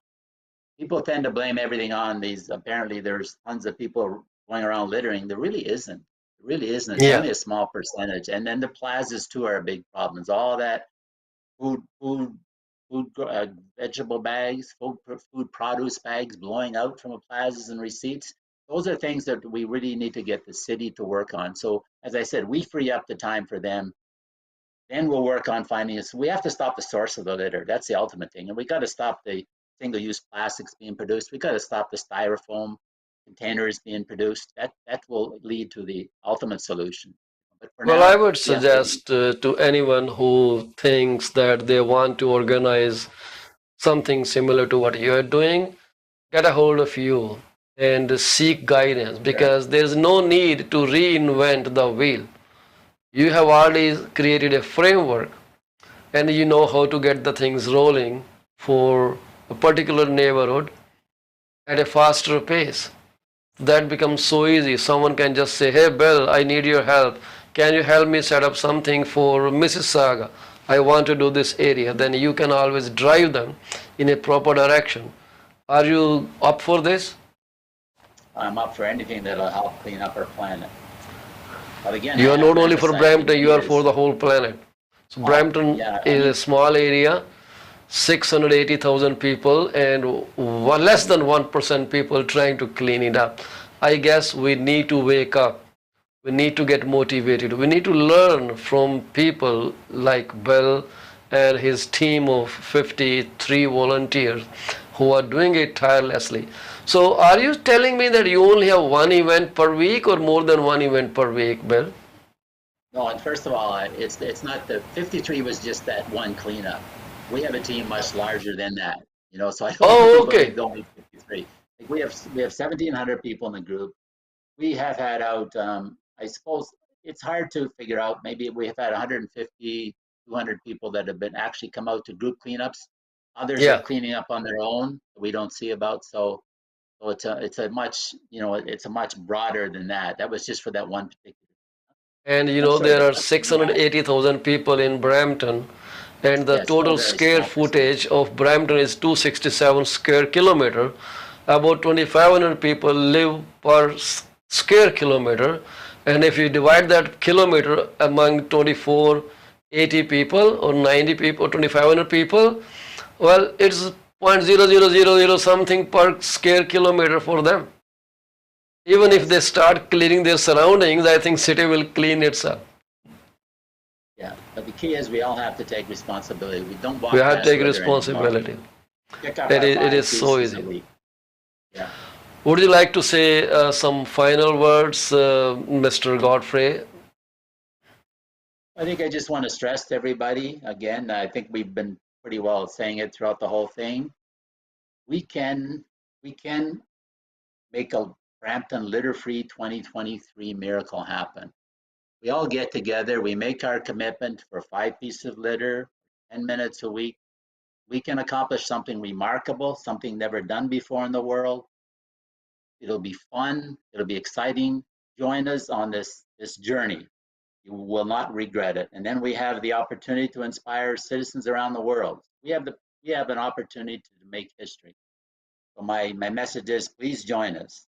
people tend to blame everything on these. Apparently, there's tons of people going around littering. There really isn't. There really isn't. It's yeah, only a small percentage. And then the plazas, too, are a big problem. It's all that food, food, vegetable bags, food produce bags blowing out from the plazas and receipts. Those are things that we really need to get the city to work on. So, as I said, we free up the time for them, then we'll work on finding this. We have to stop the source of the litter. That's the ultimate thing. And we got to stop the single-use plastics being produced. We got to stop the styrofoam containers being produced. That will lead to the ultimate solution. But for well, I now, would we have to. suggest to anyone who thinks that they want to organize something similar to what you're doing, get a hold of you and seek guidance, Sure. because there's no need to reinvent the wheel. You have already created a framework, and you know how to get the things rolling for a particular neighborhood at a faster pace. That becomes so easy. Someone can just say, hey, Bill, I need your help. Can you help me set up something for Mississauga? I want to do this area, then you can always drive them in a proper direction. Are you up for this? I'm up for anything that'll help clean up our planet. But again, I You are have not to only for emphasize the Brampton, you key are for is, the whole planet. So oh, Brampton yeah, I is a mean, small area, 680,000 people, and less than 1% people trying to clean it up. I guess we need to wake up. We need to get motivated. We need to learn from people like Bill and his team of 53 volunteers who are doing it tirelessly. So, are you telling me that you only have one event per week or more than one event per week, Bill? no, and first of all, it's not the 53 was just that one cleanup. We have a team much larger than that, so I don't want Oh, people to okay. think only 53. Like we have 1,700 people in the group. We have had out, I suppose it's hard to figure out. Maybe we have had 150, 200 people that have been actually come out to group cleanups. Others are Yeah. cleaning up on their own that we don't see about. So it's a much, it's a much broader than that. That was just for that one particular. And I'm sorry, there the are question you asked. 680,000 people in Brampton, and the Yeah, it's still a total very square small percentage. footage of Brampton is 267 square kilometer. About 2,500 people live per square kilometer, and if you divide that kilometer among 2480 people or 90 people or 2,500 people, well, it's 0.0000 something per square kilometer for them. Even if they Yes. start cleaning their surroundings, I think city will clean itself. Yeah. But the key is we all have to take responsibility. We don't We walk have to past take litter anymore. responsibility. Pick up It our is, it is five so pieces a easy. week. Yeah. Would you like to say some final words, Mr. Godfrey? I think I just want to stress to everybody again, I think we've been pretty well saying it throughout the whole thing. We can we can make a Brampton litter free 2023 miracle happen. We all get together, we make our commitment for 5 pieces of litter, 10 minutes a week. We can accomplish something remarkable, something never done before in the world. It'll be fun, it'll be exciting. Join us on this journey. You will not regret it. And then we have the opportunity to inspire citizens around the world. We have an opportunity to make history. So my message is please join us.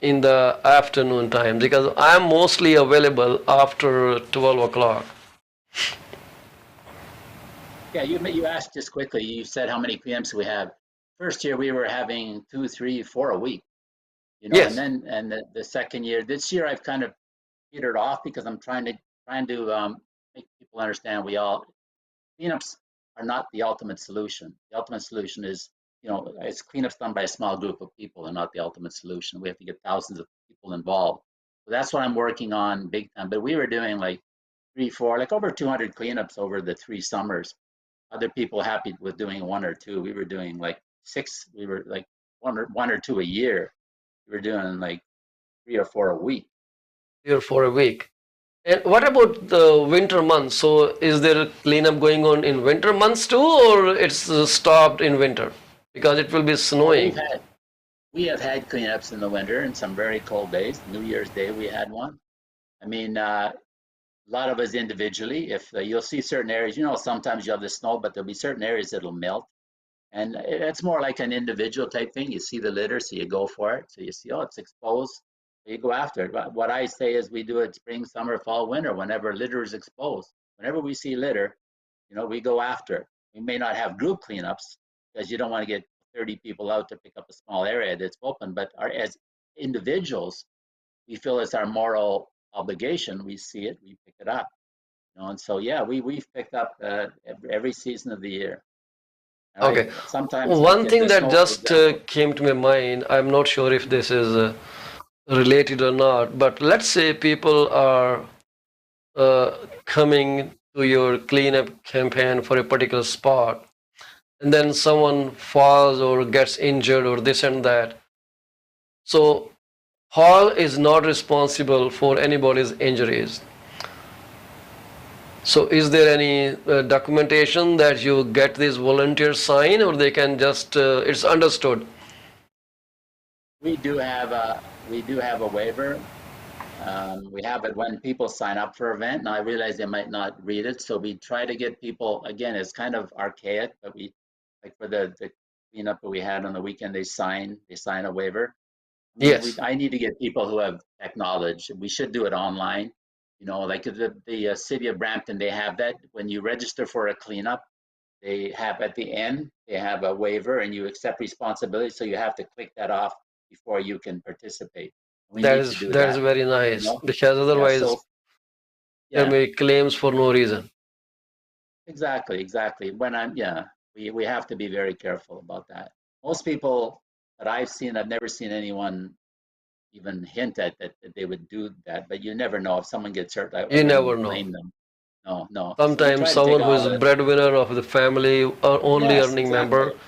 In the afternoon time, because I'm mostly available after 12 o'clock. Yeah, you asked just quickly, you said how many cleanups we have. First year we were having 2, 3, 4 a week, and Yes, then and the second year, this year I've kind of petered off because I'm trying to make people understand cleanups are not the ultimate solution. The ultimate solution is, it's cleanups done by a small group of people and not the ultimate solution. We have to get thousands of people involved. So that's what I'm working on big time. But we were doing like 3, 4, like over 200 cleanups over the 3 summers. Other people happy with doing 1 or 2. We were doing like 6. We were like one or 2 a year. We were doing like 3 or 4 a week. here for a week. And what about the winter months? So, is there a cleanup going on in winter months too, or it's stopped in winter because it will be Well, snowing? we have had cleanups in the winter and some very cold days. New Year's Day we had one. I mean, a lot of us individually, if you'll see certain areas, sometimes you have the snow, but there'll be certain areas that'll melt. And it's more like an individual type thing. You see the litter, so you go for it. So you see, oh, it's exposed, so you go after it. But what I say is we do it spring, summer, fall, winter, whenever litter is exposed. Whenever we see litter, we go after it. We may not have group cleanups because you don't want to get 30 people out to pick up a small area that's open, but as individuals, we feel it's our moral obligation. We see it, we pick it up. And so yeah, we've picked up every season of the year. And I Okay. sometimes like One in thing the that snow, for just example. came to my mind, I'm not sure if this is related or not, but let's say people are uh, coming to your cleanup campaign for a particular spot, and then someone falls or gets injured or this and that. So, Hall is not responsible for anybody's injuries. So is there any documentation that you get this volunteer sign, or they can just it's understood? We do have a waiver. We have it when people sign up for an event, and I realize they might not read it, so we try to get people. Again, it's kind of archaic, but we like for the cleanup that we had on the weekend, they sign a waiver. I mean, Yes, I need to get people who have tech knowledge. We should do it online. Like the city of Brampton, they have that when you register for a cleanup. They have at the end, they have a waiver and you accept responsibility. So you have to click that off before you can participate. We that need to is do that is that, very you nice know? because Yeah, otherwise so there yeah, may be claims for no reason. exactly. Yeah, we have to be very careful about that. Most people that I've seen, I've never seen anyone even hint at that they would do that, but you never know if someone gets hurt, I You wouldn't never know. blame them. No, no. So we Sometimes try to take someone who all is the, breadwinner of the family or only yes, earning member, exactly.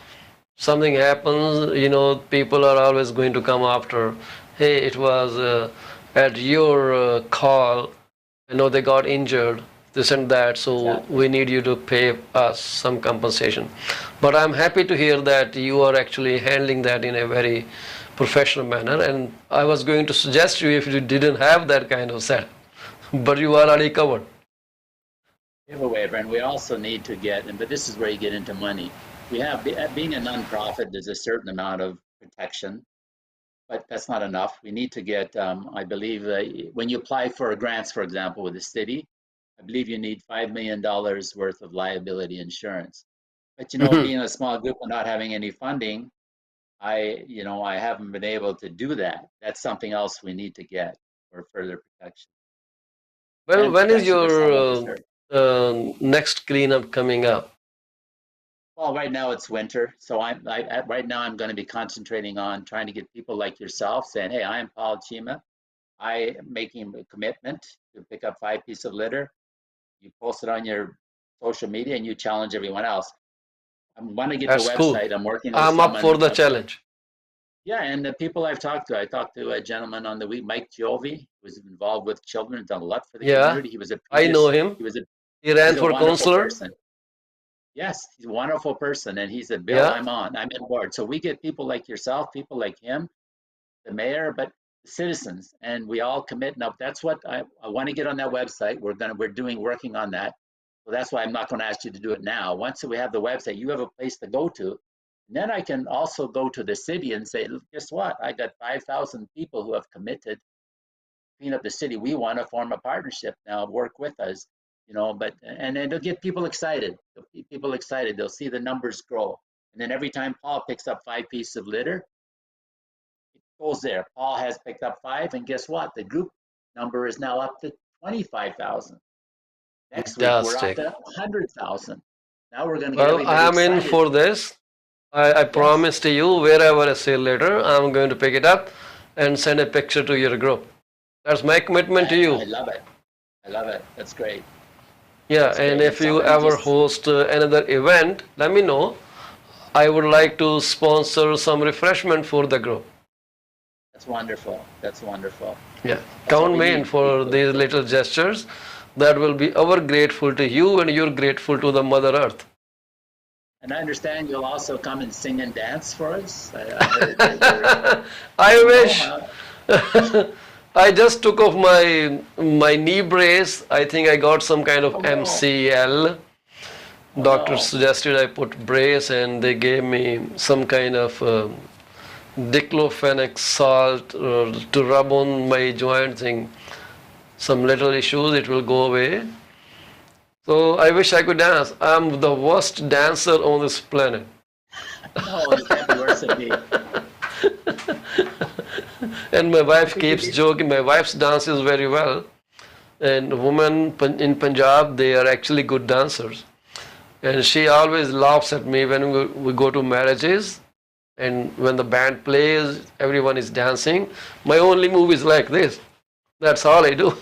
something happens, people are always going to come after. Hey, it was at your call. I know they got injured, this and that, so Exactly. we need you to pay us some compensation. But I'm happy to hear that you are actually handling that in a very professional manner. And I was going to suggest you if you didn't have that kind of set, but you are already covered. We have a waiver, and we also need to get, but this is where you get into money. We have, being a nonprofit, there's a certain amount of protection, but that's not enough. We need to get, I believe, when you apply for grants, for example, with the city, I believe you need $5 million worth of liability insurance. But Mhm. being a small group and not having any funding, I haven't been able to do that. That's something else we need to get for further protection Well, and when is protection for your someone who's hurt. next cleanup coming up? Well, right now it's winter, so right now I'm going to be concentrating on trying to get people like yourself saying, "Hey, I am Paul Cheema. I am making a commitment to pick up 5 pieces of litter." You post it on your social media and you challenge everyone else. I want to get the That's cool. website. I'm working with I'm up for someone. the challenge. Yeah, and the people I've talked to, I talked to a gentleman on the week, Mike Giove, who was involved with children, done a lot for the Yeah, community. He was a I know previous, him. he was a, He he's ran a for wonderful counselor. person. Yes, he's a wonderful person, and he said, "Bill, Yeah, I'm in board." So we get people like yourself, people like him, the mayor, but the citizens, and we all commit. Now, that's what I want to get on that website. Working on that. So that's why I'm not going to ask you to do it now. Once we have the website, you have a place to go to. And then I can also go to the city and say, "Look, guess what? I got 5,000 people who have committed to clean up the city. We want to form a partnership now, work with us." But and it'll get people excited. They'll see the numbers grow. And then every time Paul picks up 5 pieces of litter, goes there. Paul has picked up 5, and guess what? The group number is now up to 25,000. Next week, we're up fantastic. to 100,000. Now we're going to get Well, everybody I'm in excited. for this. I Yes, promise to you, wherever I see a letter, I'm going to pick it up and send a picture to your group. That's my commitment to I you. love it. I love it. That's great. Yeah, That's and great. And if you somebody ever just, host another event, let me know. I would yeah, like to sponsor some refreshment for the group. that's wonderful. That's wonderful. Yeah, That's what count we me in need. for People these little gestures. That will be our grateful to you, and you're grateful to the Mother Earth. and I understand you'll also come and sing and dance for us. I heard that you're, I no, wish. I just took off my knee brace. I think I got some kind of oh no, MCL. oh Doctor no. suggested I put brace, and they gave me some kind of diclofenac salt to rub on my joint thing. Some little issues, it will go away. So I wish I could dance. I'm the worst dancer on this planet. No, you can't be worse than me. And my I wife think you keeps need, joking. My wife's dances very well. And women in Punjab, they are actually good dancers. And she always laughs at me when we go to marriages. And when the band plays, everyone is dancing. My only move is like this. That's all I do.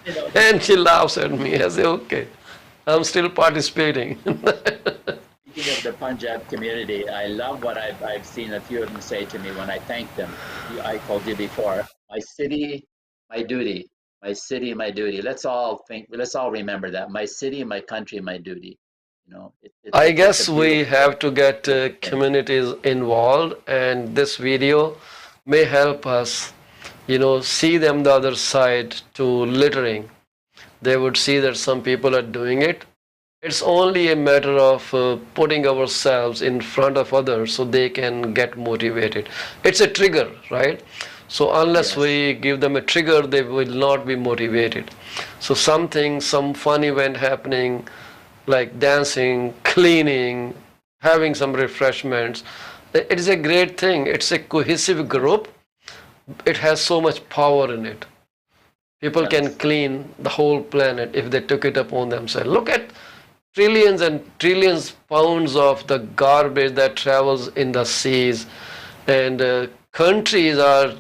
the And she laughs at me. I say, okay, I'm still participating. Speaking of the Punjab community, I love what I've seen a few of them say to me when I thank them. I told you before, my city, my duty. My city, my duty. Let's all think. Let's all remember that. My city, my country, my duty. You know, I it's a guess we have to get beautiful thing. communities involved, and this video may help us, see them the other side to littering. They would see that some people are doing it. It's only a matter of putting ourselves in front of others so they can get motivated. It's a trigger, right? So unless Yes. we give them a trigger, they will not be motivated. So something, some fun event happening, like dancing, cleaning, having some refreshments. It is a great thing. It's a cohesive group. It has so much power in it. People can Yes. clean the whole planet if they took it upon themselves. Look at trillions and trillions pounds of the garbage that travels in the seas, and countries are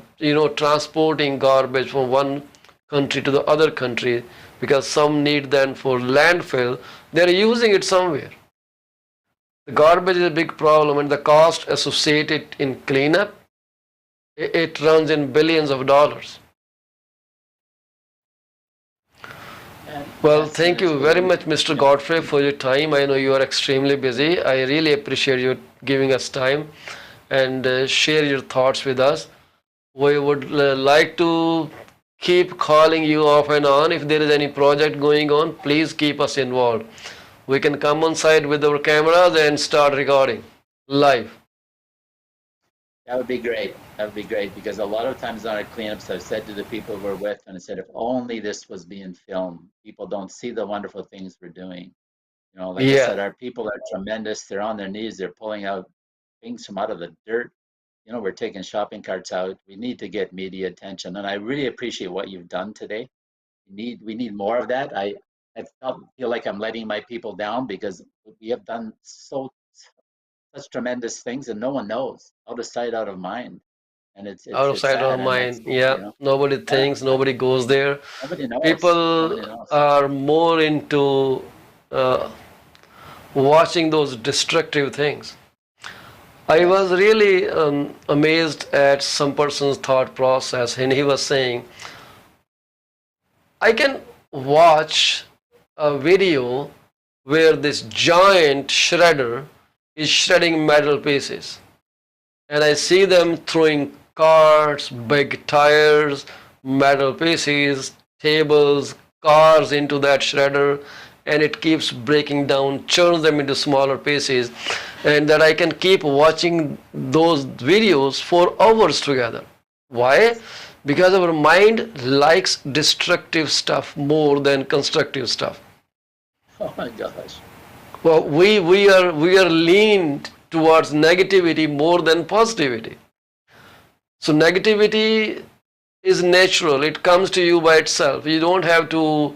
transporting garbage from one country to the other country because some need them for landfill. They're using it somewhere. The garbage is a big problem, and the cost associated in cleanup, it runs in billions of dollars. And Well, yes, and thank it's you very really, much, Mr. Godfrey, for your time. I know you are extremely busy. I really appreciate you giving us time and share your thoughts with us. We would like to keep calling you off and on. If there is any project going on, please keep us involved. We can come on site with our cameras and start recording live. that would be great. That would be great because a lot of times on our cleanups, I've said to the people we're with, and I said, if only this was being filmed, people don't see the wonderful things we're doing. You know, like I Yeah, said, our people are tremendous. They're on their knees. They're pulling out things from out of the dirt. You know, we're taking shopping carts out. We need to get media attention, and I really appreciate what you've done today. We need more of that. Feel like I'm letting my people down because we have done such tremendous things, and no one knows. Out of sight, out of mind, and out of it's sight, out of sad, and that's mind. Yeah, nobody yeah. thinks, nobody goes there. Nobody knows. Nobody People knows. are more into uh, watching those destructive things. I was Yes. really amazed at some person's thought process, and he was saying, I can watch a video where this giant shredder is shredding metal pieces, and I see them throwing carts, big tires, metal pieces, tables, cars into that shredder, and it keeps breaking down, churns them into smaller pieces, and that I can keep watching those videos for hours together. Why? Because our mind likes destructive stuff more than constructive stuff. Oh my gosh. Well, we are leaned towards negativity more than positivity. So negativity is natural. It comes to you by itself. You don't have to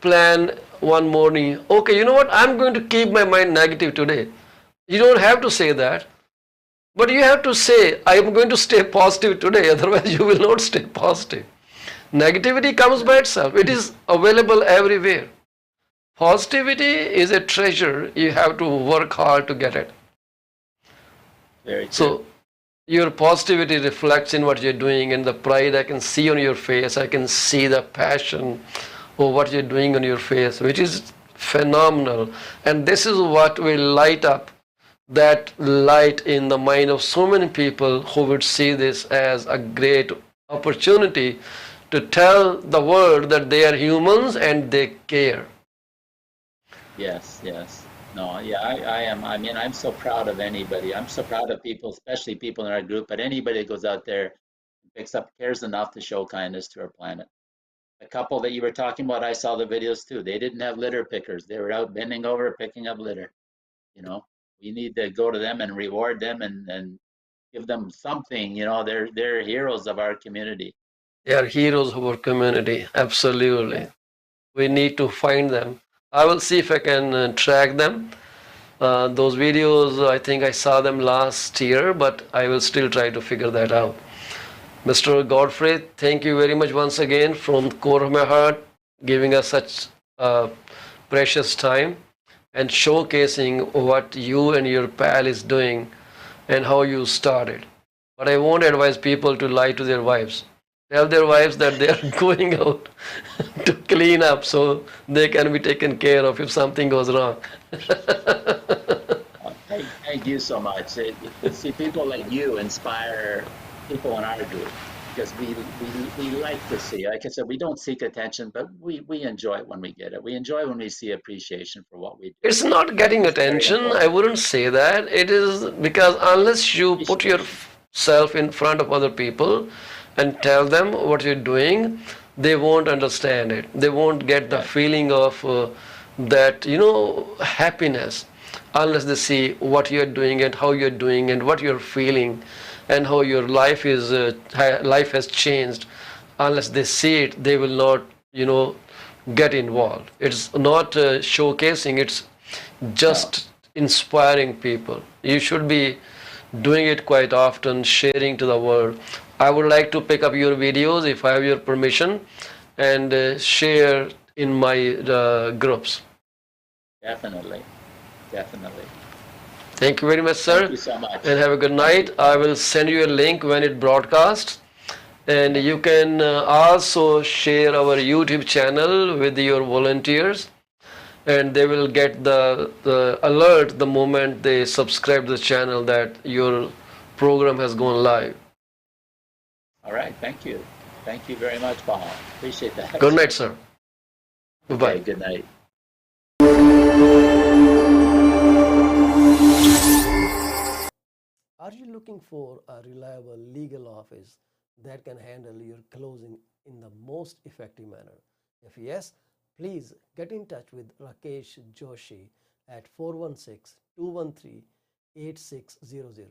plan one morning. Okay, you know what? I'm going to keep my mind negative today. You don't have to say that. But you have to say, I am going to stay positive today. Otherwise, you will not stay positive. Negativity comes by itself. It is available everywhere. Positivity is a treasure. You have to work hard to get it. Very true. So your positivity reflects in what you're doing, and the pride I can see on your face. I can see the passion of what you're doing on your face, which is phenomenal. And this is what will light up that light in the mind of so many people who would see this as a great opportunity to tell the world that they are humans and they care. Yes, yes. No, yeah, I am. I mean, I'm so proud of anybody. I'm so proud of people, especially people in our group, but anybody that goes out there and picks up, cares enough to show kindness to our planet. The couple that you were talking about, I saw the videos too. They didn't have litter pickers. They were out bending over, picking up litter. You know, we need to go to them and reward them and give them something. You know, they're heroes of our community. They are heroes of our community. Absolutely. Yeah. We need to find them. I will see if I can track them. Those videos, I think I saw them last year, but I will still try to figure that out. Mr. Godfrey, thank you very much once again from the core of my heart, giving us such precious time and showcasing what you and your pal is doing and how you started. But I won't advise people to lie to their wives. Tell their wives that they are going out to clean up so they can be taken care of if something goes wrong. Thank you so much. See, people like you inspire people in our group because we like to see. Like I said, we don't seek attention, but we enjoy it when we get it. We enjoy when we see appreciation for what we do. It's not getting It's very attention. I important. wouldn't say that. It is because unless you put Appreciation. yourself in front of other people and tell them what you're doing, they won't understand it. They won't get the Right. feeling of that, happiness unless they see what you're doing and how you're doing and what you're feeling and how your life has changed. Unless they see it, they will not, you know, get involved. It's not showcasing, it's No. just inspiring people. You should be doing it quite often, sharing to the world. I would like to pick up your videos if I have your permission and share in my groups. Definitely. Definitely. Thank you very much, Thank sir, you so much. and have a good Thank night. you, I Paul. will send you a link when it broadcasts. And you can also share our YouTube channel with your volunteers, and they will get the alert the moment they subscribe to the channel that your program has gone live. All right. Thank you. Thank you very much, Paul. Appreciate that. Good night, sir. Okay. Bye. Good night. Are you looking for a reliable legal office that can handle your closing in the most effective manner? If yes, please get in touch with Rakesh Joshi at 416 213 8600.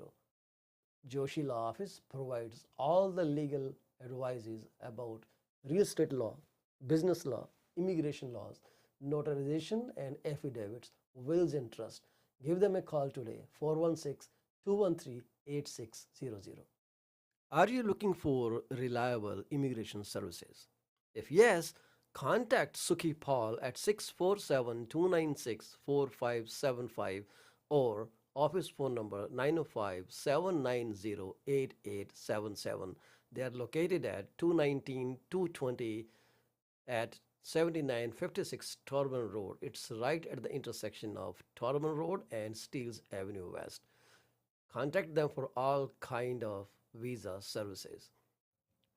Joshi Law Office provides all the legal advices about real estate law, business law, immigration laws, notarization and affidavits, wills and trust. Give them a call today, 416 213 8600. Are you looking for reliable immigration services? If yes, contact Sukhi Paul at 647 296 4575 or office phone number 905 790 8877. They are located at 219 220 at 7956 Torban Road. It's right at the intersection of Torban Road and Steeles Avenue West. Contact them for all kind of visa services.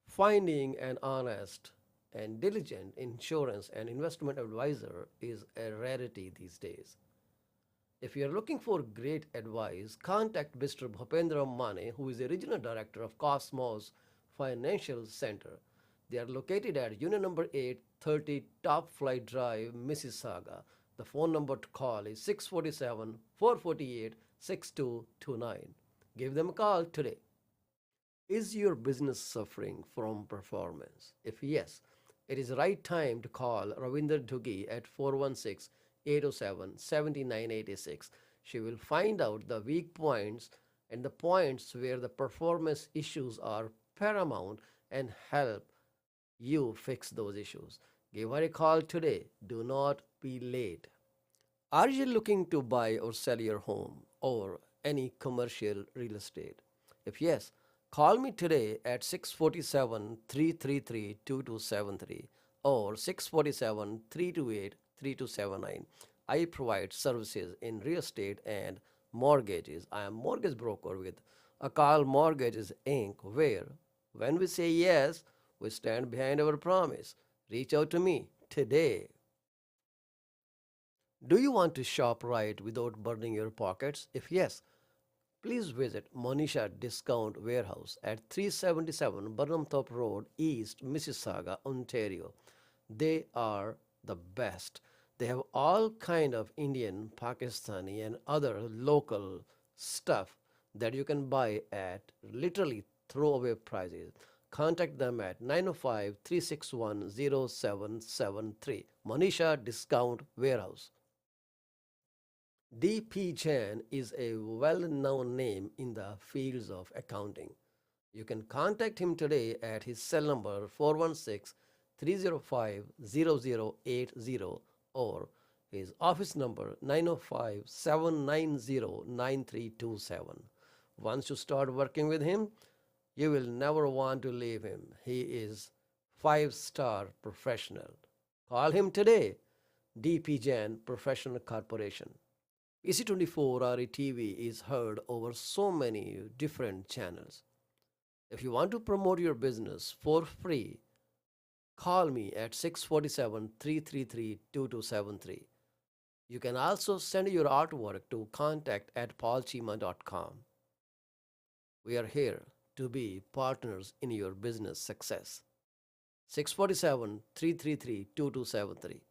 Finding an honest and diligent insurance and investment advisor is a rarity these days. If you are looking for great advice, contact Mr. Bhupendra Mane, who is the regional director of Cosmos Financial Center. They are located at Unit number 830 Top Flight Drive, Mississauga. The phone number to call is 647 448 6229. Give them a call today. Is your business suffering from performance? If yes, it is the right time to call Ravinder Duggi at 416 807 7986. She will find out the weak points and the points where the performance issues are paramount and help you fix those issues. Give her a call today. Do not be late. Are you looking to buy or sell your home or any commercial real estate? If yes, call me today at 647 333 2273 or 647 328 3279. I provide services in real estate and mortgages. I am mortgage broker with Akal Mortgages Inc., where when we say yes, we stand behind our promise. Reach out to me today. Do you want to shop right without burning your pockets? If yes, please visit Monisha Discount Warehouse at 377 Burnhamthorpe Road, East Mississauga, Ontario. They are the best. They have all kind of Indian, Pakistani and other local stuff that you can buy at literally throwaway prices. Contact them at 905 361 0773. Monisha Discount Warehouse. D.P. Jain is a well known name in the fields of accounting. You can contact him today at his cell number 416 305 0080 or his office number 905 790 9327. Once you start working with him, You will never want to leave him. He is five-star professional. Call him today. DP Jain Professional Corporation. PC24 RETV is heard over so many different channels. If you want to promote your business for free, call me at 647 333 2273. You can also send your artwork to contact@paulcheema.com. We are here to be partners in your business success. 647 333 2273.